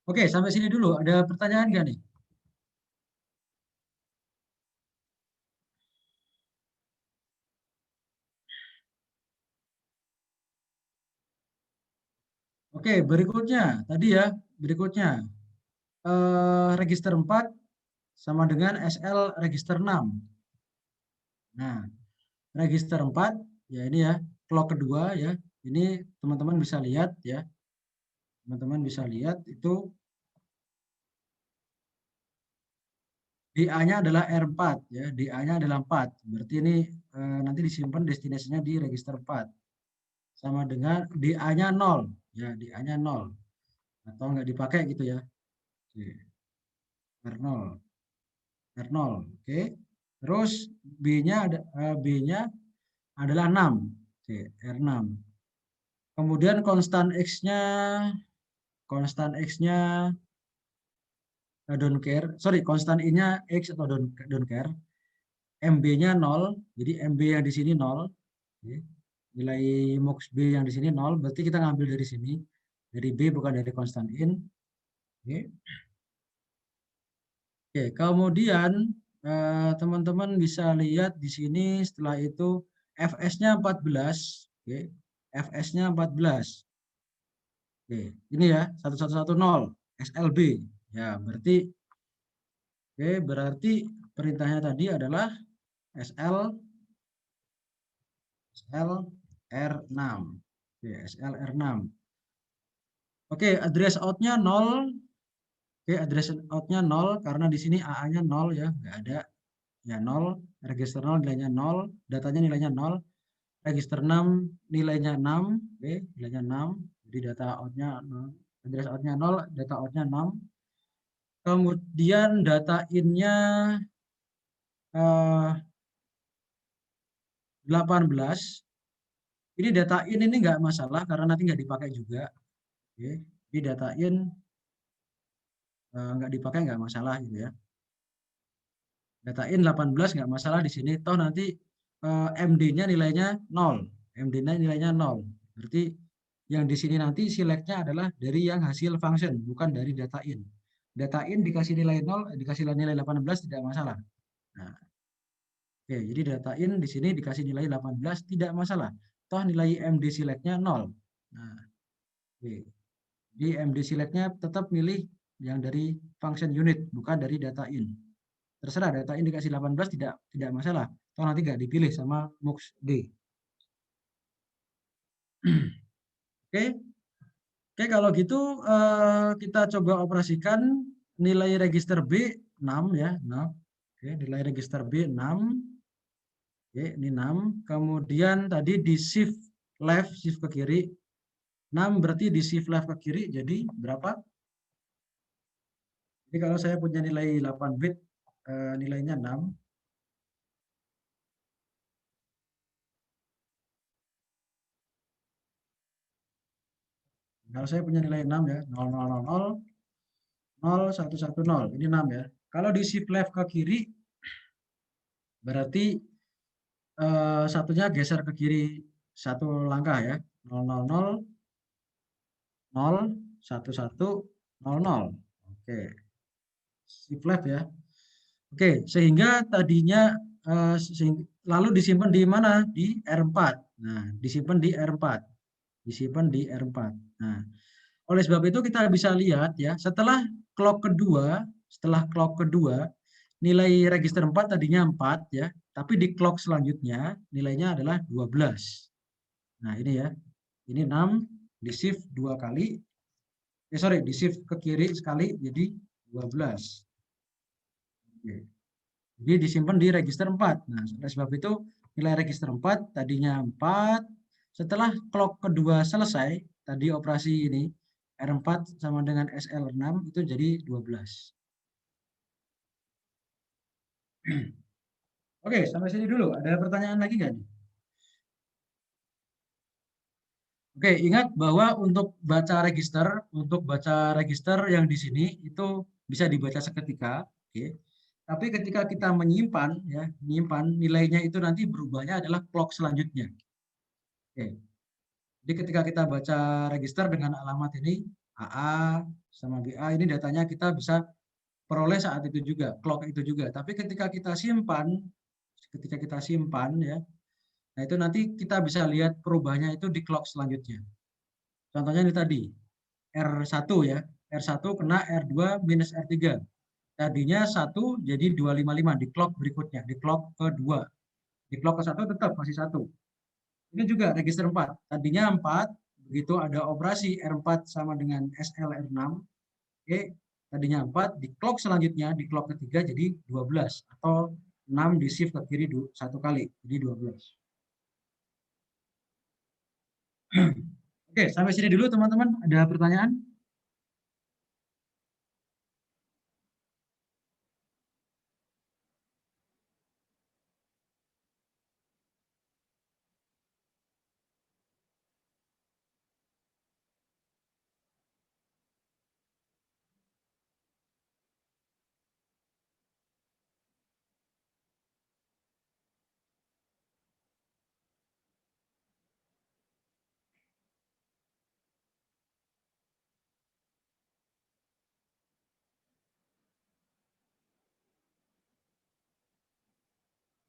Oke, sampai sini dulu. Ada pertanyaan nggak nih? Oke, berikutnya. Tadi ya, berikutnya. Register 4 sama dengan SL register 6. Nah, register 4, ya ini ya, clock kedua ya. Ini teman-teman bisa lihat ya. Teman-teman bisa lihat itu DA-nya adalah R4 ya, DA-nya adalah 4. Berarti ini nanti disimpan destinasinya di register 4. Sama dengan DA-nya 0 ya, DA-nya 0 atau nggak dipakai gitu ya. Oke. R0. R0, oke. Terus B-nya adalah 6. Oke, R6. Kemudian konstan X-nya don't care. Sorry, konstan I-nya X atau don't care. MB-nya 0, jadi MB yang di sini 0. Oke. Nilai mux B yang di sini 0, berarti kita ngambil dari sini. Dari B bukan dari konstan in. Oke. Oke, kemudian teman-teman bisa lihat di sini setelah itu FS-nya 14. Oke. FS-nya 14. Oke, ini ya 1110 SLB. Ya, berarti perintahnya tadi adalah SL R6. Oke, SL R6. Oke, address out-nya 0. Oke, address out-nya 0 karena di sini AA-nya 0 ya, nggak ada. Ya 0, register 0 nilainya 0, datanya nilainya 0. Register 6 nilainya 6, oke, nilainya 6. Jadi data out-nya 0, address out-nya 0, data out-nya 6. Kemudian data in-nya 18. Ini data in ini nggak masalah karena nanti nggak dipakai juga. Oke. Jadi data in nggak dipakai nggak masalah gitu ya. Data in 18 nggak masalah di sini. Toh nanti MD-nya nilainya 0. MD-nya nilainya 0. Berarti yang di sini nanti select-nya adalah dari yang hasil function, bukan dari data in. Data in dikasih nilai 0, dikasih nilai 18 tidak masalah. Nah, oke, jadi data in di sini dikasih nilai 18 tidak masalah. Toh nilai MD select-nya 0. Nah, oke. Di MD select-nya tetap milih yang dari function unit, bukan dari data in. Terserah data in dikasih 18 tidak masalah. Toh nanti nggak dipilih sama MUX D. Oke. Oke, kalau gitu kita coba operasikan nilai register B 6 ya, 6. Oke, nilai register B 6. Oke, ini 6. Kemudian tadi di shift left, shift ke kiri. 6 berarti di shift left ke kiri jadi berapa? Jadi kalau saya punya nilai 8 bit, nilainya 6. Kalau saya punya nilai 6 ya, 0000, 0110. Ini 6 ya. Kalau di shift left ke kiri, berarti satunya geser ke kiri satu langkah ya. 000, 01100. Oke. Shift left ya. Oke, sehingga tadinya lalu disimpan di mana? Di R4. Nah, disimpan di R4. Disimpan di R4. Nah, oleh sebab itu kita bisa lihat ya, setelah clock kedua, nilai register 4 tadinya 4 ya, tapi di clock selanjutnya nilainya adalah 12. Nah, ini ya. Ini 6 di shift 2 kali. Di shift ke kiri sekali jadi 12. Oke. Jadi disimpan di register 4. Nah, oleh sebab itu nilai register 4 tadinya 4. Setelah clock kedua selesai, tadi operasi ini R4 sama dengan SL6 itu jadi 12. Oke, sampai sini dulu. Ada pertanyaan lagi nggak nih? Oke, ingat bahwa untuk baca register yang di sini itu bisa dibaca seketika. Oke. Tapi ketika kita menyimpan, ya, menyimpan nilainya itu nanti berubahnya adalah clock selanjutnya. Oke. Jadi ketika kita baca register dengan alamat ini AA sama BA, ini datanya kita bisa peroleh saat itu juga, clock itu juga. Tapi ketika kita simpan ya, nah itu nanti kita bisa lihat perubahannya itu di clock selanjutnya. Contohnya ini tadi, R1 ya, R1 kena R2 minus R3. Tadinya 1 jadi 255 di clock berikutnya, di clock kedua. Di clock ke-1 tetap masih 1. Ini juga register 4. Tadinya 4, begitu ada operasi R4 sama dengan SL R6. Oke, tadinya 4, di clock selanjutnya, di clock ketiga jadi 12. Atau 6 di shift ke kiri 1 kali, jadi 12. Oke, sampai sini dulu teman-teman. Ada pertanyaan?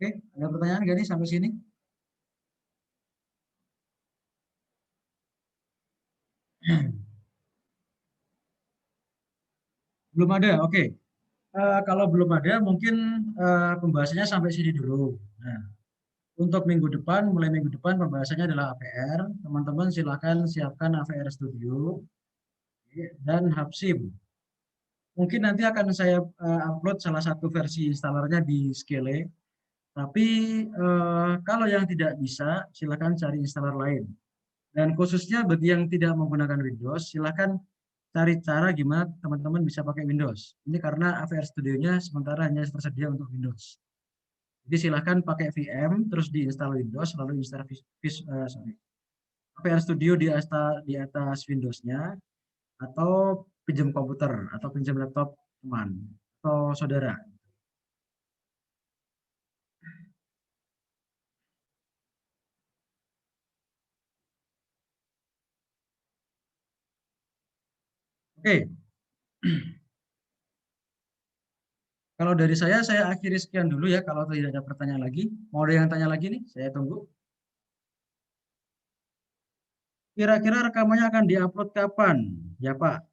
Oke, ada pertanyaan nggak nih sampai sini? Belum ada, oke. Kalau belum ada, mungkin pembahasannya sampai sini dulu. Nah, untuk minggu depan, mulai minggu depan pembahasannya adalah APR. Teman-teman silakan siapkan AVR Studio dan Hubsim. Mungkin nanti akan saya upload salah satu versi installernya di Skele. Tapi kalau yang tidak bisa, silakan cari installer lain. Dan khususnya bagi yang tidak menggunakan Windows, silakan cari cara gimana teman-teman bisa pakai Windows. Ini karena AVR Studio-nya sementara hanya tersedia untuk Windows. Jadi silakan pakai VM, terus diinstal Windows, lalu install AVR Studio di atas Windows-nya, atau pinjam komputer, atau pinjam laptop teman, atau saudara. Oke. Kalau dari saya akhiri sekian dulu ya. Kalau tidak ada pertanyaan lagi, mau ada yang tanya lagi nih, saya tunggu. Kira-kira rekamannya akan diupload kapan? Ya Pak.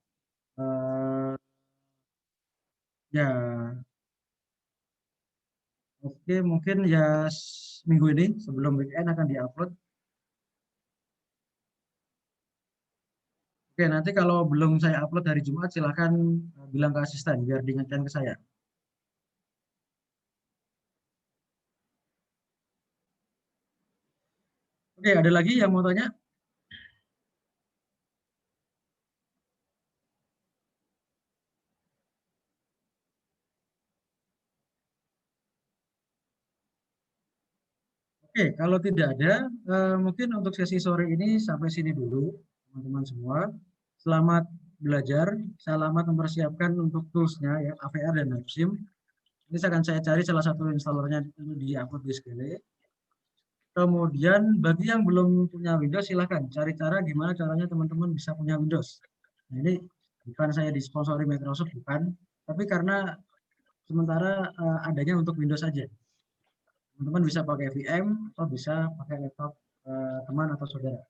Ya, oke, mungkin ya minggu ini sebelum weekend akan diupload. Oke, nanti kalau belum saya upload hari Jumat, silahkan bilang ke asisten biar diingatkan ke saya. Oke, ada lagi yang mau tanya? Oke, kalau tidak ada, mungkin untuk sesi sore ini sampai sini dulu, teman-teman semua. Selamat belajar, selamat mempersiapkan untuk toolsnya ya, AVR dan Hubsim. Ini akan saya cari salah satu installernya di upload di Skele. Kemudian bagi yang belum punya Windows, silahkan cari cara gimana caranya teman-teman bisa punya Windows. Nah, ini bukan saya disponsori Microsoft, bukan. Tapi karena sementara adanya untuk Windows saja. Teman-teman bisa pakai VM atau bisa pakai laptop teman atau saudara.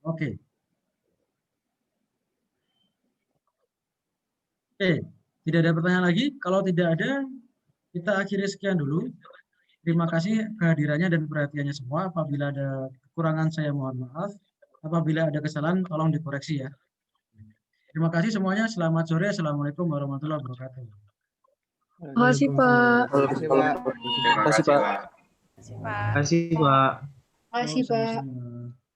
Oke. Oke, tidak ada pertanyaan lagi. Kalau tidak ada, kita akhiri sekian dulu. Terima kasih kehadirannya dan perhatiannya semua. Apabila ada kekurangan, saya mohon maaf. Apabila ada kesalahan, tolong dikoreksi ya. Terima kasih semuanya. Selamat sore. Assalamualaikum warahmatullahi wabarakatuh. Terima kasih, Pak. Terima kasih, Pak. Terima kasih, Pak. Terima kasih, Pak. Terima kasih, Pak. Terima kasih, Pak. Sama-sama.